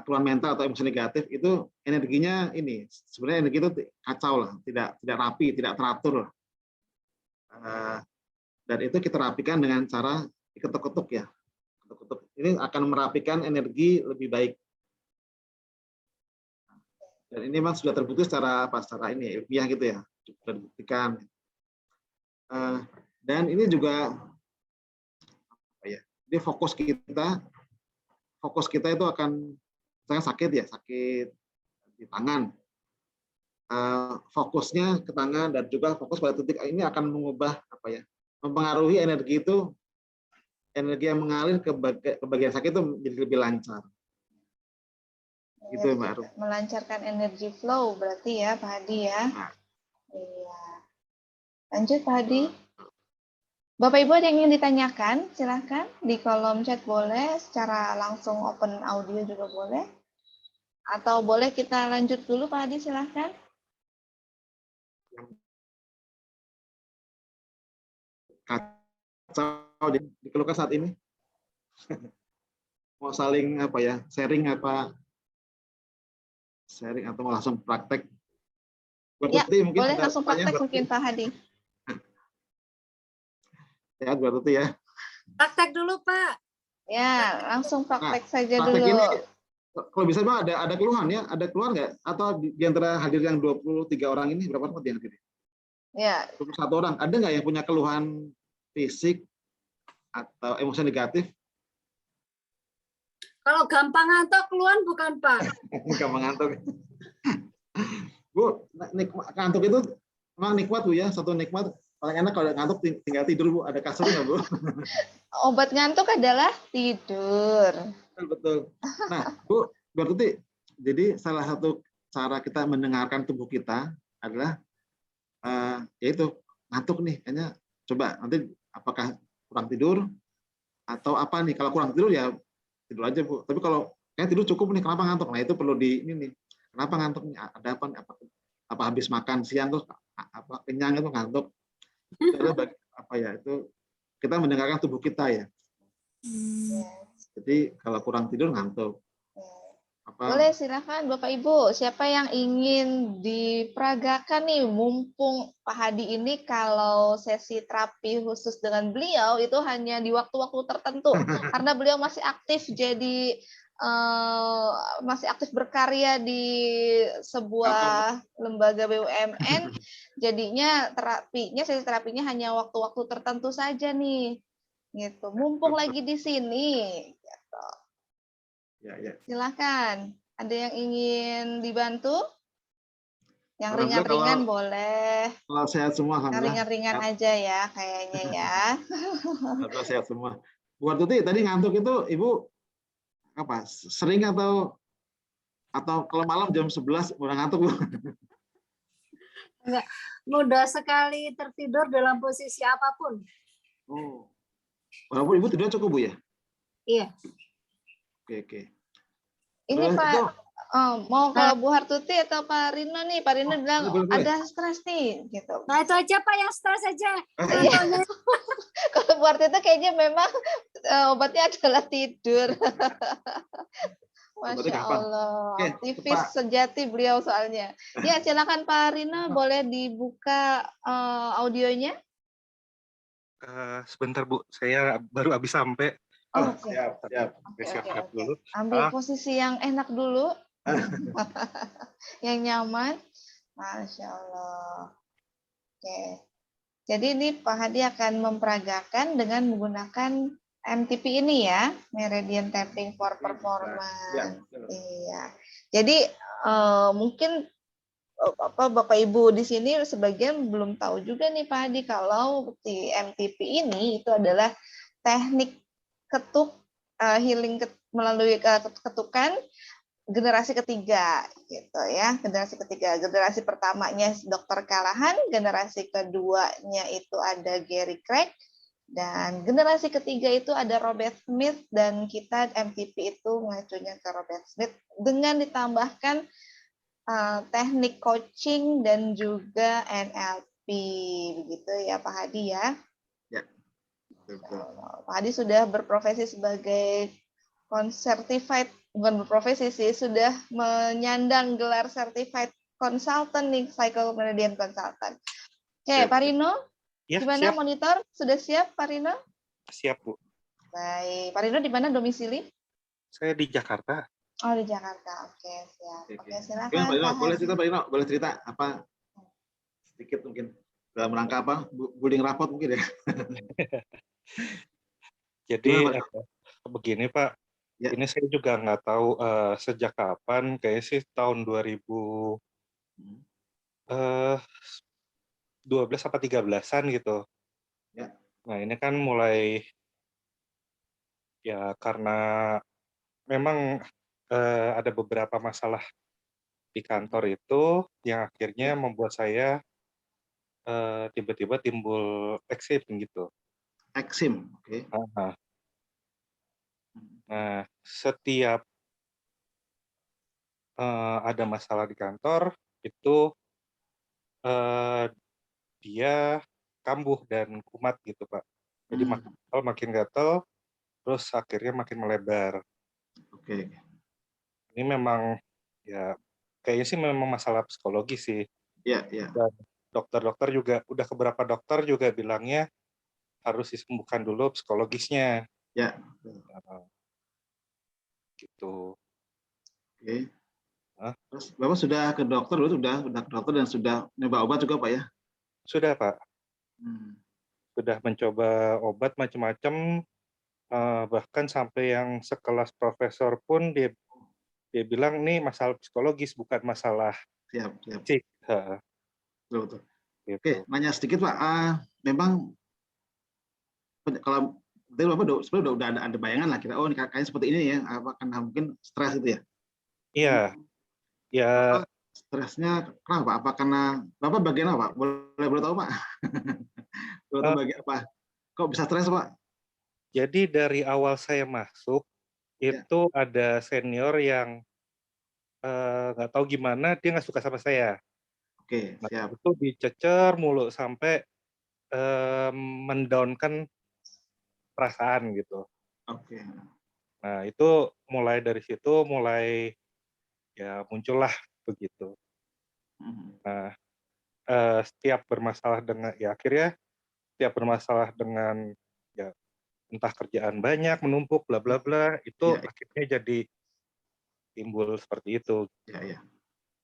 keluhan mental atau emosi negatif, itu energinya ini sebenarnya energi itu kacau lah, tidak rapi, tidak teratur. Dan itu kita rapikan dengan cara diketuk-ketuk ya. Ketuk-ketuk ini akan merapikan energi lebih baik. Dan ini memang sudah terbukti secara ini ilmiah gitu ya, sudah dibuktikan. Dan ini juga ini fokus kita itu akan misalnya sakit ya, sakit di tangan. Fokusnya ke tangan dan juga fokus pada titik ini akan mengubah mempengaruhi energi itu, energi yang mengalir ke bagian sakit itu menjadi lebih lancar. Gitu Mbak Arum. Melancarkan energi flow berarti ya Pak Hadi ya. Iya. Lanjut Pak Hadi. Bapak Ibu ada yang ingin ditanyakan? Silahkan di kolom chat boleh, secara langsung open audio juga boleh. Atau boleh kita lanjut dulu Pak Hadi, silahkan. Kacau dikeluhkan saat ini. Mau saling sharing atau mau langsung praktek? Ya, boleh langsung praktek mungkin Pak Hadi. Ya, berarti ya. Praktek dulu Pak. Ya, langsung praktek saja praktek dulu. Ini, kalau bisa Bang, ada keluhan ya? Ada keluhan nggak? Atau di antara hadir yang 23 orang ini, berapa orang yang hadir? Ya. 21 orang. Ada nggak yang punya keluhan fisik atau emosi negatif? Kalau gampang ngantuk keluhan bukan Pak? Gampang ngantuk. Bu, ngantuk itu memang nikmat Bu ya, satu nikmat. Paling enak kalau ngantuk tinggal tidur Bu. Ada kasur nggak Bu? Obat ngantuk adalah tidur. Betul. Nah Bu, berarti jadi salah satu cara kita mendengarkan tubuh kita adalah yaitu ngantuk nih, kayaknya coba nanti apakah kurang tidur atau apa nih? Kalau kurang tidur ya tidur aja Bu. Tapi kalau kayak tidur cukup nih, kenapa ngantuk? Nah itu perlu ini nih. Kenapa ngantuk nih? Ada apa? Apa habis makan siang terus kenyang itu ngantuk? Itu kita mendengarkan tubuh kita ya. Jadi kalau kurang tidur ngantuk. Boleh, silakan Bapak Ibu. Siapa yang ingin diperagakan nih, mumpung Pak Hadi ini kalau sesi terapi khusus dengan beliau itu hanya di waktu-waktu tertentu, karena beliau masih aktif masih aktif berkarya di sebuah lembaga BUMN, jadinya sesi terapinya hanya waktu-waktu tertentu saja nih, gitu. Mumpung lagi di sini. Ya. Silakan. Ada yang ingin dibantu? Yang Alhamdulillah ringan-ringan boleh. Kalau sehat semua, Yang alhamdulillah. ringan-ringan aja ya, kayaknya ya. Alhamdulillah sehat semua. Bu Tuti, tadi ngantuk itu Ibu apa? Sering atau kalau malam jam 11 udah ngantuk, Bu? Enggak, mudah sekali tertidur dalam posisi apapun. Oh. Walaupun Ibu tidur cukup, Bu ya? Iya. Oke. Ini Terus Pak, itu, mau kalau Bu Hartuti atau Pak Rino nih, Pak Rino bilang boleh. ada stres nih, gitu. Nah itu aja Pak yang stres aja. Iya. Kalau Bu Hartuti kayaknya memang obatnya adalah tidur. Masya Allah, aktivis sejati beliau soalnya. Ya, silakan Pak Rino, boleh dibuka audionya? Sebentar Bu, saya baru habis sampai. Oke. Siap dulu. Ambil posisi yang enak dulu, yang nyaman. Masya Allah. Oke. Jadi ini Pak Hadi akan memperagakan dengan menggunakan MTP ini ya, Meridian Tapping for Performance. Iya. Jadi mungkin Bapak Ibu di sini sebagian belum tahu juga nih Pak Hadi kalau di MTP ini itu adalah teknik ketuk healing melalui ketukan generasi ketiga gitu ya. Generasi pertamanya Dr. Callahan, generasi keduanya itu ada Gary Craig, dan generasi ketiga itu ada Robert Smith, dan kita MTP itu mengacunya ke Robert Smith dengan ditambahkan teknik coaching dan juga NLP, begitu ya Pak Hadi ya. Ya. Pak Hadi sudah berprofesi sebagai certified, bukan berprofesi sih, sudah menyandang gelar certified consultant nih, Cycle Meridian Consultant. Oke, Pak Rino, Ya, gimana siap. monitor? Sudah siap Pak Rino? Siap Bu. Baik, Pak Rino di mana domisili? Saya di Jakarta. Oh, di Jakarta. Oke, siap. Oke, silakan. Pak Rino, Pak boleh Hadi. cerita Pak Rino, boleh cerita apa sedikit mungkin dalam rangka apa? Building rapot mungkin ya. Jadi begini Pak, ini saya juga nggak tahu sejak kapan, kayaknya sih tahun 2012 apa 13-an gitu. Ya. Nah ini kan mulai ya karena memang ada beberapa masalah di kantor itu yang akhirnya membuat saya tiba-tiba timbul eksim gitu. Eksim, oke. Nah, setiap ada masalah di kantor itu dia kambuh dan kumat gitu Pak. Jadi makin gatal, terus akhirnya makin melebar. Oke. Ini memang ya kayaknya sih memang masalah psikologi sih. Iya. Dan dokter-dokter juga udah beberapa dokter juga bilangnya harus disembuhkan dulu psikologisnya. Ya. Gitu. Oke. Terus Bapak sudah ke dokter dulu, sudah ke dokter dan sudah nyoba obat juga Pak ya? Sudah Pak. Sudah mencoba obat macam-macam, bahkan sampai yang sekelas profesor pun dia bilang ini masalah psikologis bukan masalah fisik. Betul. Gitu. Oke, nanya sedikit Pak. Memang kalau tadi Bapak sebenarnya udah ada bayangan lah kira, oh ini kayaknya seperti ini ya, apa karena mungkin stres itu ya? Iya. Ya. Bapak stresnya kenapa? Apa karena Bapak bagian apa? Boleh tahu Pak? Boleh tahu bagian apa? Kok bisa stres Pak? Jadi dari awal saya masuk itu ada senior yang nggak tahu gimana dia nggak suka sama saya. Oke, siap. Itu dicecer mulu sampai mendownkan perasaan gitu. Oke. Nah itu mulai dari situ mulai ya muncullah begitu. Nah, setiap bermasalah dengan ya akhirnya setiap bermasalah dengan ya entah kerjaan banyak menumpuk bla bla bla itu Ya, akhirnya jadi timbul seperti itu. ya.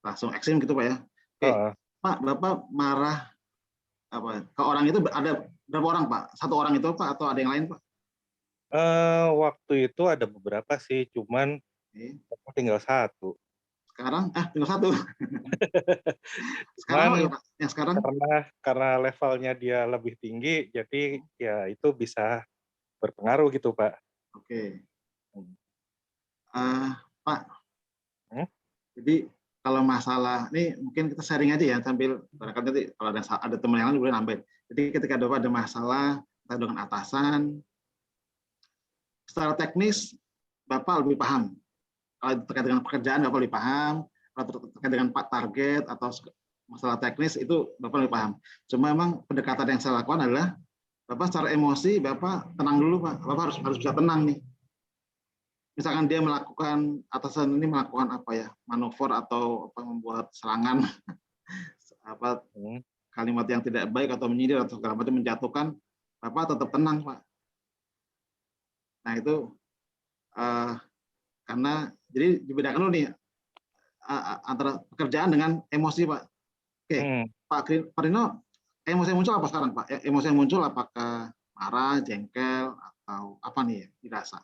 Langsung ekstrim gitu Pak ya. Oke, Heeh. Pak, Bapak marah apa ke orang itu ada berapa orang Pak? Satu orang itu Pak atau ada yang lain Pak? Waktu itu ada beberapa sih, cuman Oke. aku tinggal satu. Sekarang tinggal satu. Sekarang apa Cuman ya Pak? Yang sekarang? karena levelnya dia lebih tinggi, jadi ya itu bisa berpengaruh gitu, Pak. Oke. Hmm. Pak, Hmm? jadi kalau masalah ini mungkin kita sharing aja ya sambil barangkali nanti kalau ada teman yang lain boleh nambahin. Jadi ketika Bapak ada masalah entah dengan atasan, secara teknis Bapak lebih paham. Kalau terkait dengan pekerjaan Bapak lebih paham, kalau terkait dengan target atau masalah teknis itu Bapak lebih paham. Cuma memang pendekatan yang saya lakukan adalah Bapak secara emosi Bapak tenang dulu Pak. Bapak harus bisa tenang nih. Misalkan dia melakukan atasan ini melakukan apa ya manuver atau apa membuat serangan apa kalimat yang tidak baik atau menyindir atau segala macam menjatuhkan, Bapak tetap tenang Pak. Nah itu karena jadi dibedakan dulu nih antara pekerjaan dengan emosi Pak. Oke, Pak Rino, emosi yang muncul apa sekarang Pak? Emosi yang muncul apakah marah, jengkel atau apa nih ya dirasa?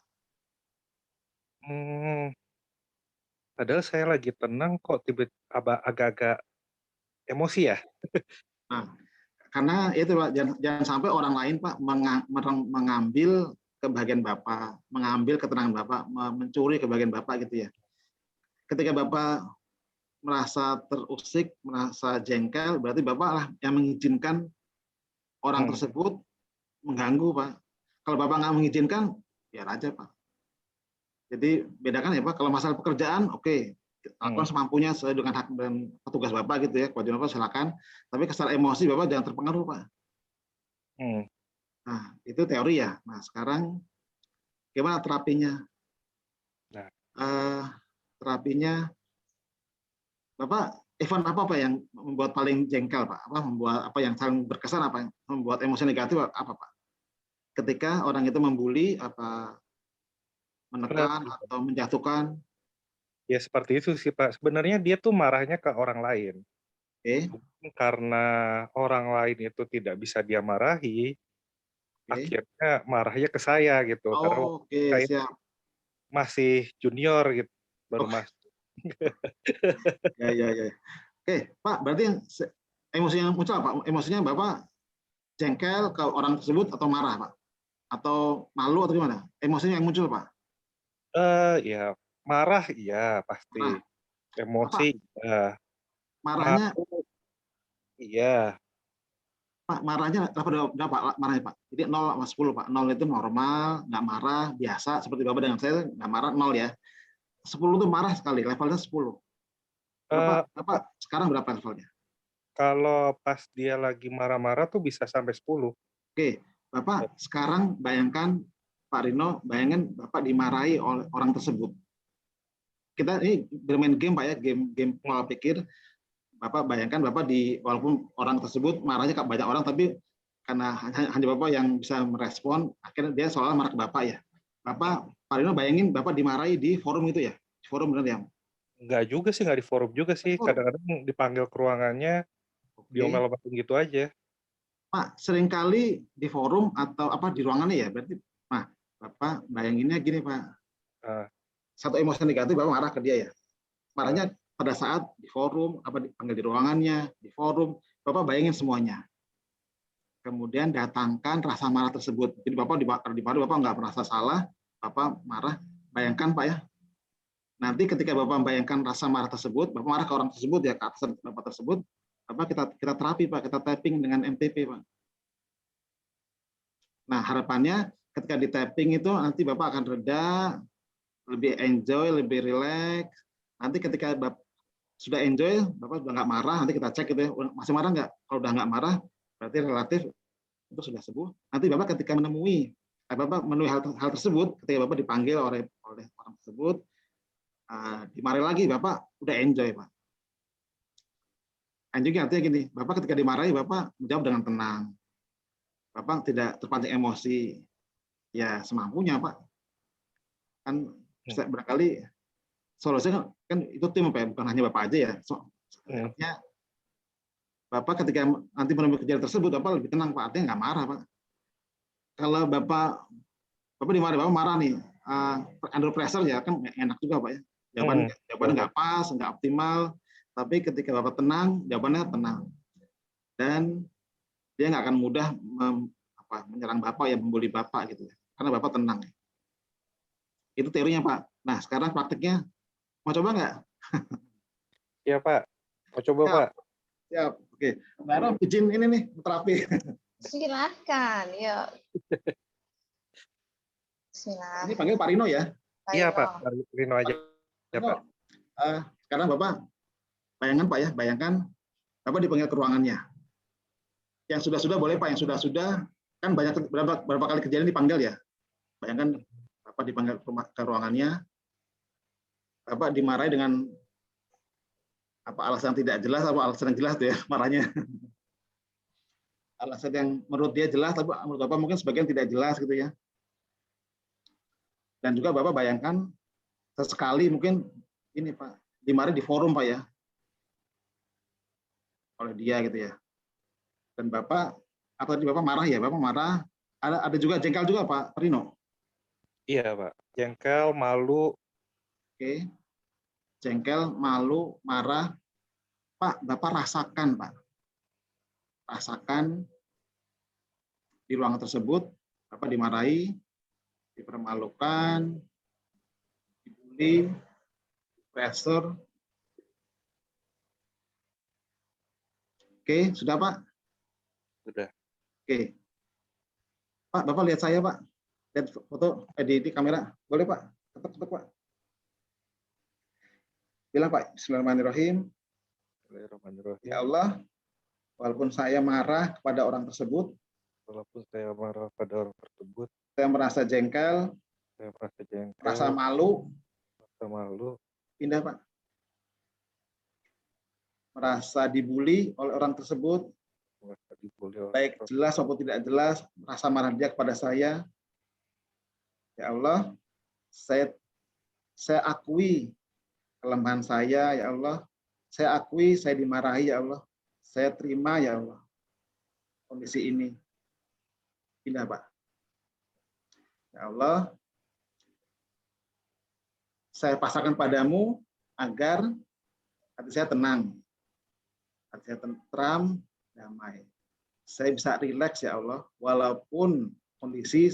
Padahal saya lagi tenang kok tiba-tiba agak-agak emosi ya. Nah, karena itu Pak, jangan sampai orang lain Pak mengambil kebahagiaan Bapak, mengambil ketenangan Bapak, mencuri kebahagiaan Bapak gitu ya. Ketika Bapak merasa terusik, merasa jengkel, berarti Bapak lah yang mengizinkan orang tersebut mengganggu Pak. Kalau Bapak nggak mengizinkan, biar aja Pak. Jadi bedakan ya Pak, kalau masalah pekerjaan, oke, lakukan semampunya sesuai dengan hak dan petugas Bapak gitu ya, kewajiban Bapak silakan. Tapi secara emosi Bapak jangan terpengaruh Pak. Nah, itu teori ya. Nah, sekarang gimana terapinya? Terapinya, Bapak event apa Pak yang membuat paling jengkel Pak? Apa membuat apa yang paling berkesan apa? Membuat emosi negatif apa Pak? Ketika orang itu membuli apa menekan atau menjatuhkan? Ya seperti itu sih Pak. Sebenarnya dia tuh marahnya ke orang lain. Karena orang lain itu tidak bisa dia marahi, akhirnya marahnya ke saya gitu. Karena saya siap. masih junior gitu, baru masuk. Ya. Oke, Pak, berarti emosi yang muncul apa? Emosinya Bapak jengkel ke orang tersebut atau marah Pak? Atau malu atau gimana? Emosinya yang muncul Pak? Ya marah iya pasti. Marah. Emosi ya. Marahnya? Iya. Pak, marahnya berapa marahnya Pak? Jadi 0 sama 10 Pak. 0 itu normal, nggak marah, biasa. Seperti Bapak dengan saya nggak marah, 0 ya. 10 itu marah sekali, levelnya 10. Bapak sekarang berapa levelnya? Kalau pas dia lagi marah-marah tuh bisa sampai 10. Oke, Bapak sekarang bayangkan Pak Rino, bayangin Bapak dimarahi oleh orang tersebut. Kita ini bermain game Pak ya, game pola pikir. Bapak bayangkan Bapak walaupun orang tersebut marahnya ke banyak orang, tapi karena hanya Bapak yang bisa merespon, akhirnya dia seolah marah ke Bapak ya. Pak Rino bayangin Bapak dimarahi di forum itu ya, di forum benar ya? Enggak juga sih, nggak di forum juga sih. Kadang-kadang dipanggil ke ruangannya, diomel-omelin gitu aja. Pak, seringkali di forum atau apa di ruangannya ya, berarti Bapak bayanginnya gini Pak, satu emosi negatif Bapak marah ke dia ya, marahnya pada saat di forum, apa dipanggil di ruangannya, di forum, Bapak bayangin semuanya. Kemudian datangkan rasa marah tersebut. Jadi Bapak di forum Bapak nggak merasa salah, Bapak marah, bayangkan Pak ya. Nanti ketika Bapak bayangkan rasa marah tersebut, Bapak marah ke orang tersebut ya, ke atas Bapak tersebut, Bapak kita terapi Pak, kita tapping dengan MTP Pak. Nah harapannya ketika di tapping itu nanti Bapak akan reda, lebih enjoy, lebih relax. Nanti ketika Bapak sudah enjoy, Bapak sudah nggak marah, nanti kita cek gitu ya, masih marah nggak? Kalau udah nggak marah, berarti relatif itu sudah sembuh. Nanti Bapak ketika menemui hal tersebut, ketika Bapak dipanggil oleh orang tersebut, dimarahi lagi, Bapak udah enjoy, Pak. Enjoy artinya gini, Bapak ketika dimarahi, Bapak menjawab dengan tenang. Bapak tidak terpancing emosi. Ya semampunya, Pak. Kan bisa barangkali solusinya kan itu tim, Pak, bukan hanya Bapak aja ya. Artinya Bapak ketika nanti menemui kejadian tersebut, Bapak lebih tenang, Pak. Artinya nggak marah, Pak. Kalau Bapak dimarahi, Bapak marah nih, under pressure ya kan enak juga, Pak ya. Jawabannya nggak pas, nggak optimal. Tapi ketika Bapak tenang, jawabannya tenang. Dan dia nggak akan mudah menyerang Bapak, ya membuli Bapak gitu ya. Karena Bapak tenang. Itu teorinya, Pak. Nah, sekarang praktiknya mau coba nggak? Iya, Pak. Mau coba, Siap. Pak. Siap. Oke. Mbak Ero, izin ini nih terapi. Silahkan, yuk. Bismillah. Ini panggil Pak Rino ya? Iya, Pak. Rino aja. Ya, Pak. Sekarang Bapak, bayangkan Pak ya, bayangkan Bapak dipanggil ke ruangannya. Yang sudah-sudah boleh, Pak. Yang sudah-sudah kan berapa kali kejadian dipanggil ya. Bayangkan Bapak dipanggil ke ruangannya, Bapak dimarahi dengan apa alasan tidak jelas, apa alasan yang jelas tuh ya marahnya. Alasan yang menurut dia jelas, tapi menurut Bapak mungkin sebagian tidak jelas gitu ya. Dan juga Bapak bayangkan sesekali mungkin ini Pak, dimarahi di forum Pak ya, oleh dia gitu ya. Dan Bapak, atau di Bapak marah ya, Bapak marah, ada juga jengkel juga Pak Rino. Iya, Pak. Jengkel, malu. Oke. Jengkel, malu, marah. Pak, Bapak rasakan, Pak. Rasakan di ruangan tersebut, Bapak dimarahi, dipermalukan, dibully, pressure. Oke, sudah Pak? Sudah. Oke. Pak, Bapak lihat saya, Pak. Lihat foto di kamera. Boleh, Pak? Ketuk, Pak. Bilang, Pak, Bismillahirrahmanirrahim. Ya Allah, walaupun saya marah kepada orang tersebut, saya merasa jengkel, merasa malu, pindah Pak, merasa dibully oleh orang tersebut, baik jelas maupun tidak jelas, merasa marah dia kepada saya. Ya Allah, saya akui kelemahan saya, ya Allah. Saya akui saya dimarahi, ya Allah. Saya terima, ya Allah, kondisi ini. Pindah, Pak. Ya Allah, saya pasrahkan padamu agar hati saya tenang, hati saya tentram, damai. Saya bisa rileks, ya Allah, walaupun kondisi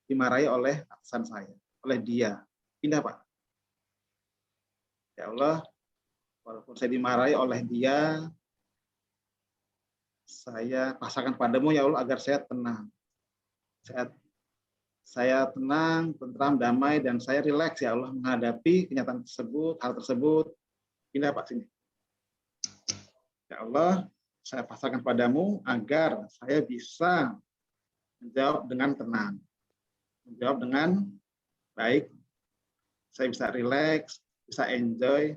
dimarahi oleh atasan saya, oleh dia. Pindah, Pak. Ya Allah, walaupun saya dimarahi oleh dia, saya pasrahkan padamu, ya Allah, agar saya tenang. Saya tenang, tentram, damai, dan saya rileks, ya Allah, menghadapi kenyataan tersebut, hal tersebut. Pindah, Pak, sini. Ya Allah, saya pasrahkan padamu agar saya bisa menjawab dengan tenang, menjawab dengan baik, saya bisa rileks, bisa enjoy,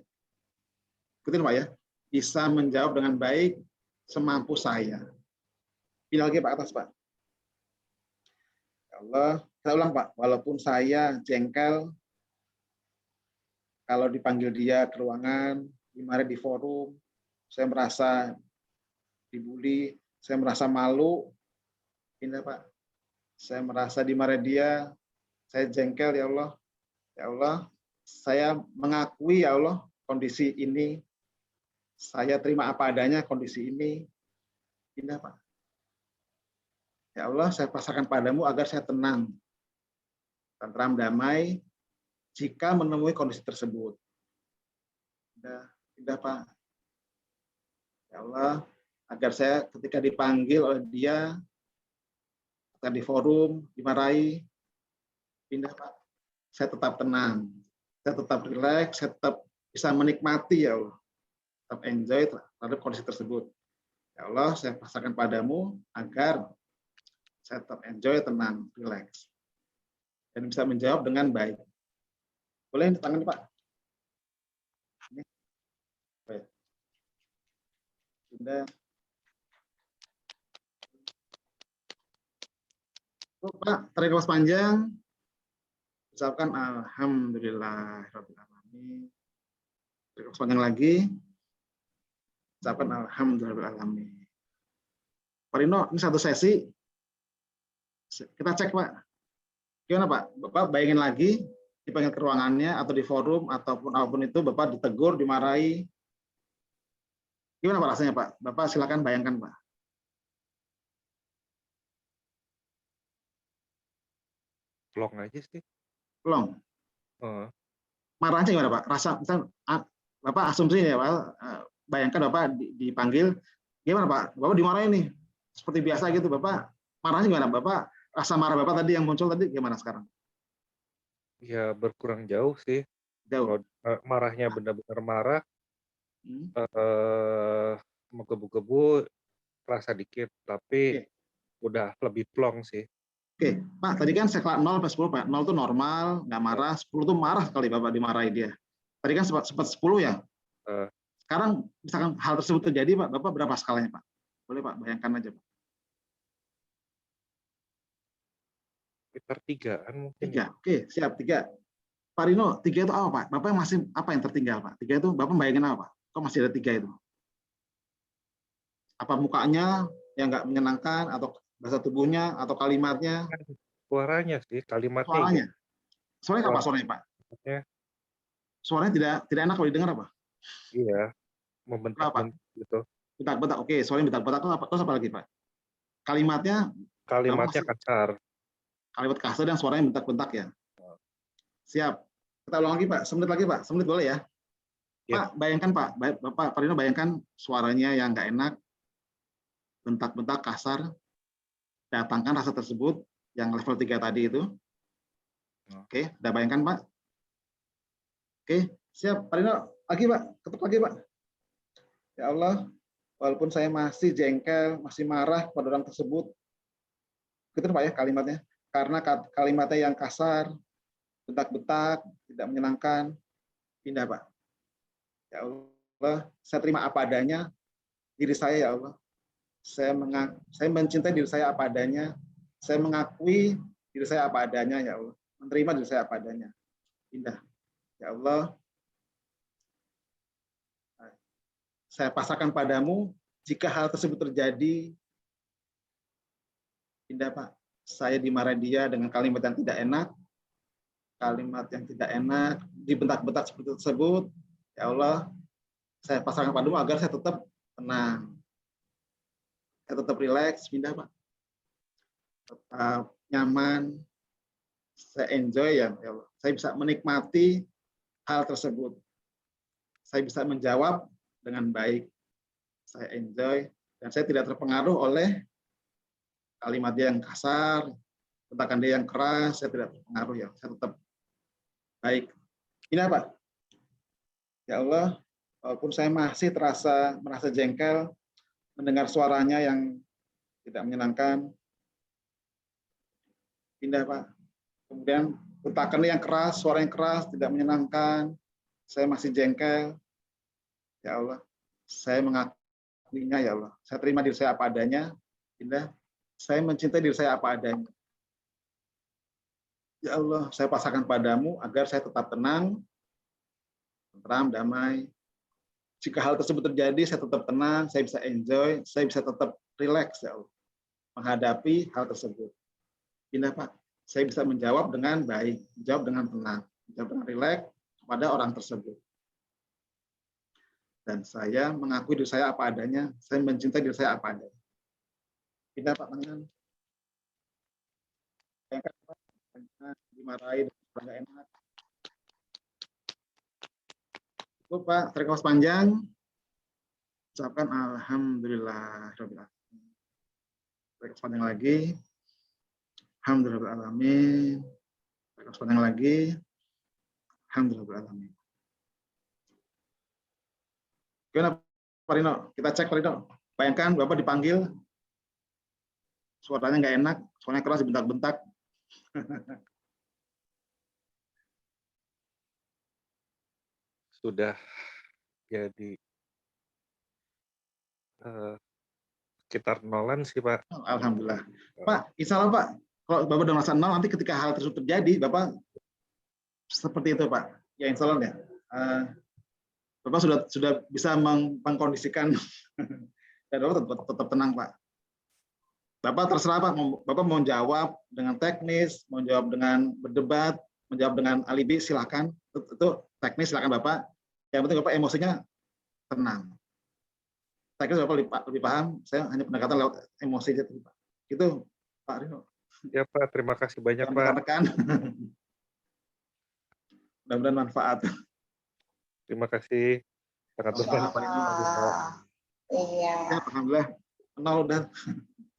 ikutin Pak ya, bisa menjawab dengan baik semampu saya. Pindah lagi Pak atas Pak. Ya Allah, saya ulang Pak, walaupun saya jengkel, kalau dipanggil dia ke ruangan, dimarahi di forum, saya merasa dibully, saya merasa malu, pindah Pak. Saya merasa dimarahi dia, saya jengkel ya Allah. Ya Allah, saya mengakui ya Allah kondisi ini, saya terima apa adanya kondisi ini. Pindah Pak. Ya Allah, saya pasrahkan padamu agar saya tenang, tentram, damai jika menemui kondisi tersebut. Pindah Pak. Ya Allah, agar saya ketika dipanggil oleh dia, di forum, dimarahi, pindah Pak. Saya tetap tenang, saya tetap rileks, saya tetap bisa menikmati ya Allah, tetap enjoy terhadap kondisi tersebut. Ya Allah, saya pasrahkan padamu agar saya tetap enjoy, tenang, rileks, dan bisa menjawab dengan baik. Boleh tangan Pak? Sudah. Pak, tarik nafas panjang. Ucapkan alhamdulillahirabbil alamin. Tarik nafas panjang lagi. Ucapkan alhamdulillahirabbil alamin. Pak Rino, ini satu sesi. Kita cek, Pak. Gimana, Pak? Bapak bayangin lagi dipanggil ke ruangannya atau di forum ataupun apapun itu, Bapak ditegur, dimarahi. Gimana Pak rasanya, Pak? Bapak silakan bayangkan, Pak. Plong aja sih. Plong. Marahnya gimana, Pak? Rasa misal Bapak asumsi ya, Pak. Bayangkan Bapak dipanggil, gimana, Pak? Bapak dimarahin nih. Seperti biasa gitu, Bapak. Marahnya gimana, Bapak? Rasa marah Bapak tadi yang muncul tadi gimana sekarang? Ya berkurang jauh sih. Jauh. Kalau marahnya benar-benar marah, menggebu-gebu rasa dikit, tapi udah lebih plong sih. Oke, Pak, tadi kan skala 0 sampai 10, Pak. 0 itu normal, nggak marah, 10 itu marah sekali Bapak dimarahi dia. Tadi kan sempat 10 ya? Sekarang misalkan hal tersebut terjadi, Pak, Bapak berapa skalanya, Pak? Boleh, Pak, bayangkan aja, Pak. Sekitar 3-an mungkin. 3, oke, siap, 3. Pak Rino, 3 itu apa, Pak? Bapak masih apa yang tertinggal, Pak? 3 itu Bapak bayangin apa, Pak? Kok masih ada 3 itu? Apa mukanya yang nggak menyenangkan, atau bahasa tubuhnya, atau kalimatnya? Suaranya sih, kalimatnya. Suaranya. Suaranya apa suaranya, Pak? Suaranya tidak enak kalau didengar, apa? Iya, membentak-bentak gitu. Bentak-bentak, oke. Suaranya bentak-bentak, terus apa lagi, Pak? Kalimatnya kasar. Kalimat kasar dan suaranya bentak-bentak ya. Siap. Kita ulang lagi, Pak. Semenit lagi, Pak. Semenit boleh ya? Pak, bayangkan, Pak. Pak Rino bayangkan suaranya yang nggak enak, bentak-bentak, kasar. Datangkan rasa tersebut yang level 3 tadi itu. Oke, udah bayangkan, Pak? Oke, siap. Pak Rino, lagi, Pak. Ketuk lagi, Pak. Ya Allah, walaupun saya masih jengkel, masih marah pada orang tersebut, gitu Pak ya kalimatnya. Karena kalimatnya yang kasar, bentak-bentak, tidak menyenangkan, pindah, Pak. Ya Allah, saya terima apa adanya diri saya, ya Allah. Saya mencintai diri saya apa adanya. Saya mengakui diri saya apa adanya, ya Allah. Menerima diri saya apa adanya. Pindah. Ya Allah, saya pasrahkan padamu, jika hal tersebut terjadi, pindah, Pak. Saya dimarahi dia dengan kalimat yang tidak enak, dibentak-bentak seperti tersebut. Ya Allah, saya pasrahkan padamu agar saya tetap tenang. Saya tetap rileks, pindah, Pak. Tetap nyaman, saya enjoy ya Allah. Saya bisa menikmati hal tersebut. Saya bisa menjawab dengan baik. Saya enjoy dan saya tidak terpengaruh oleh kalimat dia yang kasar, bentakan dia yang keras, saya tidak terpengaruh ya. Saya tetap baik. Ini apa? Ya Allah, walaupun saya masih merasa jengkel, mendengar suaranya yang tidak menyenangkan, pindah, Pak. Kemudian bentakannya yang keras, suara yang keras, tidak menyenangkan, saya masih jengkel. Ya Allah, saya mengakuinya, ya Allah. Saya terima diri saya apa adanya, pindah. Saya mencintai diri saya apa adanya. Ya Allah, saya pasrahkan padamu agar saya tetap tenang, tentram, damai. Jika hal tersebut terjadi, saya tetap tenang, saya bisa enjoy, saya bisa tetap relax, ya Allah, menghadapi hal tersebut. Pindah, Pak. Saya bisa menjawab dengan baik, menjawab dengan tenang, menjawab dengan relax kepada orang tersebut. Dan saya mengakui diri saya apa adanya, saya mencintai diri saya apa adanya. Pindah, Pak, tangan. Dimarahi, nggak enak. Cukup, Pak, tarik nafas panjang. Ucapkan alhamdulillahirabbil alamin. Tarik nafas panjang lagi. Alhamdulillahirabbil alamin. Tarik nafas panjang lagi. Alhamdulillahirabbil alamin. Gimana, Pak Rino? Kita cek, Pak Rino. Bayangkan Bapak dipanggil, suaranya nggak enak, suaranya keras, dibentak-bentak. Sudah jadi sekitar nolan sih Pak. Alhamdulillah. Pak, insya Allah Pak, kalau Bapak udah merasa nol, nanti ketika hal tersebut terjadi, Bapak seperti itu Pak. Ya insya Allah ya. Bapak sudah bisa mengkondisikan dan Bapak tetap tenang Pak. Bapak terserah Pak, Bapak mau jawab dengan teknis, mau jawab dengan berdebat, menjawab dengan alibi, silakan. Itu teknis silakan Bapak. Yang penting Bapak emosinya tenang. Saya kira Bapak lebih paham, saya hanya pendekatan lewat emosi aja Pak. Itu Pak Rino. Ya Pak, terima kasih banyak Pak. Mudah-mudahan manfaat. Terima kasih. Sangat bermanfaat. Iya. Alhamdulillah.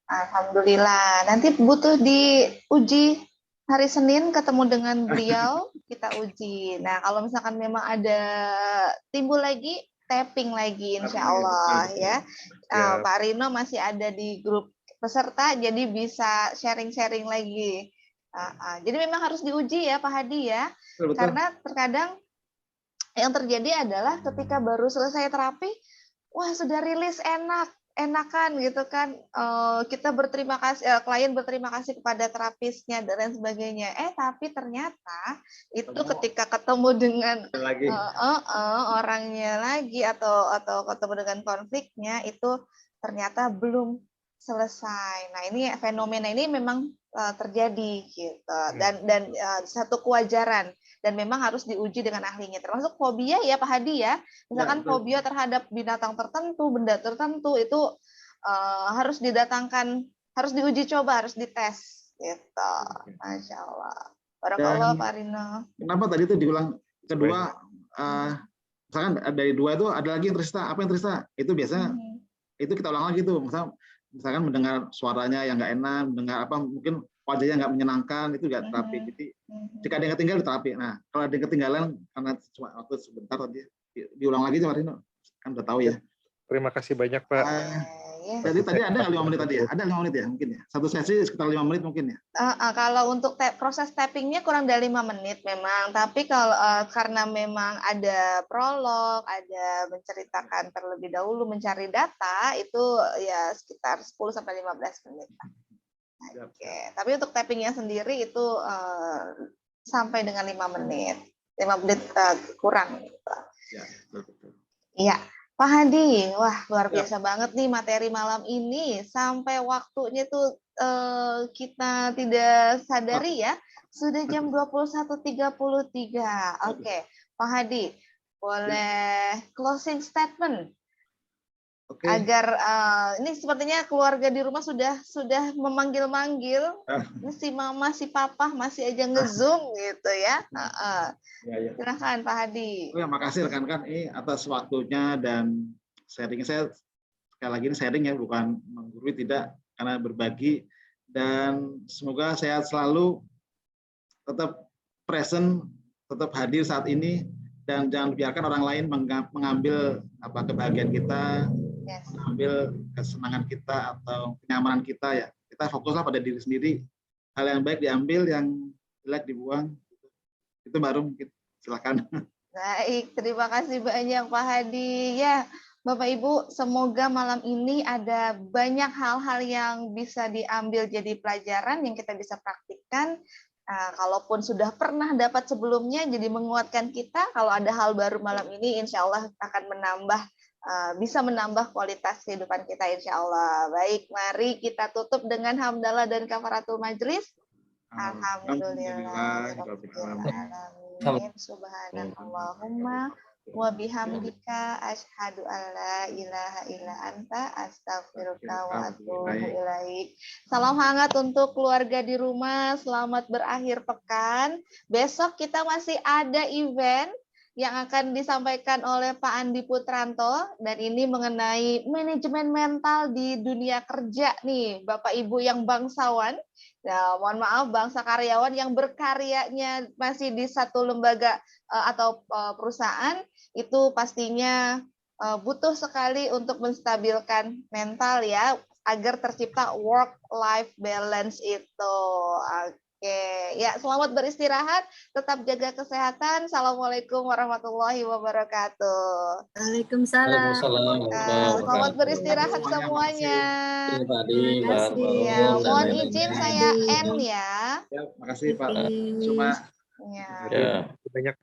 Alhamdulillah. Nanti butuh diuji hari Senin ketemu dengan beliau, kita uji. Nah, kalau misalkan memang ada timbul lagi, tapping lagi insya Allah ya. Pak Rino masih ada di grup peserta, jadi bisa sharing-sharing lagi. Jadi memang harus diuji ya Pak Hadi ya. Betul. Karena terkadang yang terjadi adalah ketika baru selesai terapi, wah sudah rilis enakan gitu kan, kita berterima kasih, klien berterima kasih kepada terapisnya dan lain sebagainya. Tapi ternyata itu ketika ketemu dengan orangnya lagi atau ketemu dengan konfliknya itu ternyata belum selesai. Nah ini fenomena ini memang terjadi gitu dan satu kewajaran. Dan memang harus diuji dengan ahlinya, termasuk fobia ya Pak Hadi ya. Misalkan fobia terhadap binatang tertentu, benda tertentu itu harus didatangkan, harus diuji coba, harus dites. Gitu. Masya Allah. Barakallah Pak Rino. Kenapa tadi itu diulang kedua? Misalkan dari dua itu ada lagi yang tersisa. Apa yang tersisa? Itu biasanya itu kita ulang lagi tuh. Misalkan mendengar suaranya yang nggak enak, mendengar apa mungkin wajahnya nggak menyenangkan, itu nggak terapi. Jadi jika ada yang ketinggalan terapi. Nah, kalau ada yang ketinggalan karena cuma waktu sebentar tadi diulang lagi Pak Rino. Kan udah tahu ya. Terima kasih banyak Pak. Jadi tadi ada nggak 5 menit tadi ya? Ada 5 menit ya mungkin ya? Satu sesi sekitar 5 menit mungkin ya? Kalau untuk proses tappingnya kurang dari 5 menit memang. Tapi kalau karena memang ada prolog, ada menceritakan terlebih dahulu, mencari data, itu ya sekitar 10-15 menit. Oke. Tapi untuk tappingnya sendiri itu sampai dengan 5 menit. 5 menit kurang. Ya, betul. Iya. Pak Hadi, wah luar biasa banget nih materi malam ini. Sampai waktunya tuh kita tidak sadari ya. Sudah jam 21.33. Oke, Pak Hadi, boleh closing statement? Agar ini sepertinya keluarga di rumah sudah memanggil-manggil. Ini si mama, si papa masih aja nge-zoom gitu ya. Silakan Pak Hadi. Ya, makasih rekan-rekan ini atas waktunya dan sharing. Saya sekali lagi ini sharing ya, bukan menggurui, tidak, karena berbagi, dan semoga sehat selalu, tetap present, tetap hadir saat ini, dan jangan biarkan orang lain mengambil kebahagiaan kita, mengambil kesenangan kita atau kenyamanan kita ya. Kita fokuslah pada diri sendiri. Hal yang baik diambil, yang jelek dibuang. Itu baru mungkin. Silakan. Baik, terima kasih banyak Pak Hadi. Ya, Bapak Ibu, semoga malam ini ada banyak hal-hal yang bisa diambil jadi pelajaran yang kita bisa praktikkan. Kalaupun sudah pernah dapat sebelumnya, jadi menguatkan kita. Kalau ada hal baru malam ini, insya Allah akan bisa menambah kualitas kehidupan kita, insya Allah. Baik, mari kita tutup dengan hamdalah dan kafaratul majlis. Alhamdulillah. Subhanallahumma wa bihamdika asyhadu alla ilaha illa anta astaghfiruka wa atubu ilaik. Salam hangat untuk keluarga di rumah, selamat berakhir pekan. Besok kita masih ada event yang akan disampaikan oleh Pak Andi Putranto, dan ini mengenai manajemen mental di dunia kerja nih, Bapak Ibu yang bangsawan. Nah, mohon maaf, bangsa karyawan yang berkaryanya masih di satu lembaga atau perusahaan, itu pastinya butuh sekali untuk menstabilkan mental ya, agar tercipta work-life balance itu. Oke, ya selamat beristirahat, tetap jaga kesehatan. Assalamualaikum warahmatullahi wabarakatuh. Waalaikumsalam. Selamat beristirahat semuanya. Terima kasih. Ya, mohon izin saya end ya. Ya, makasih Pak Oke. Suma. Ya. Ya. Banyak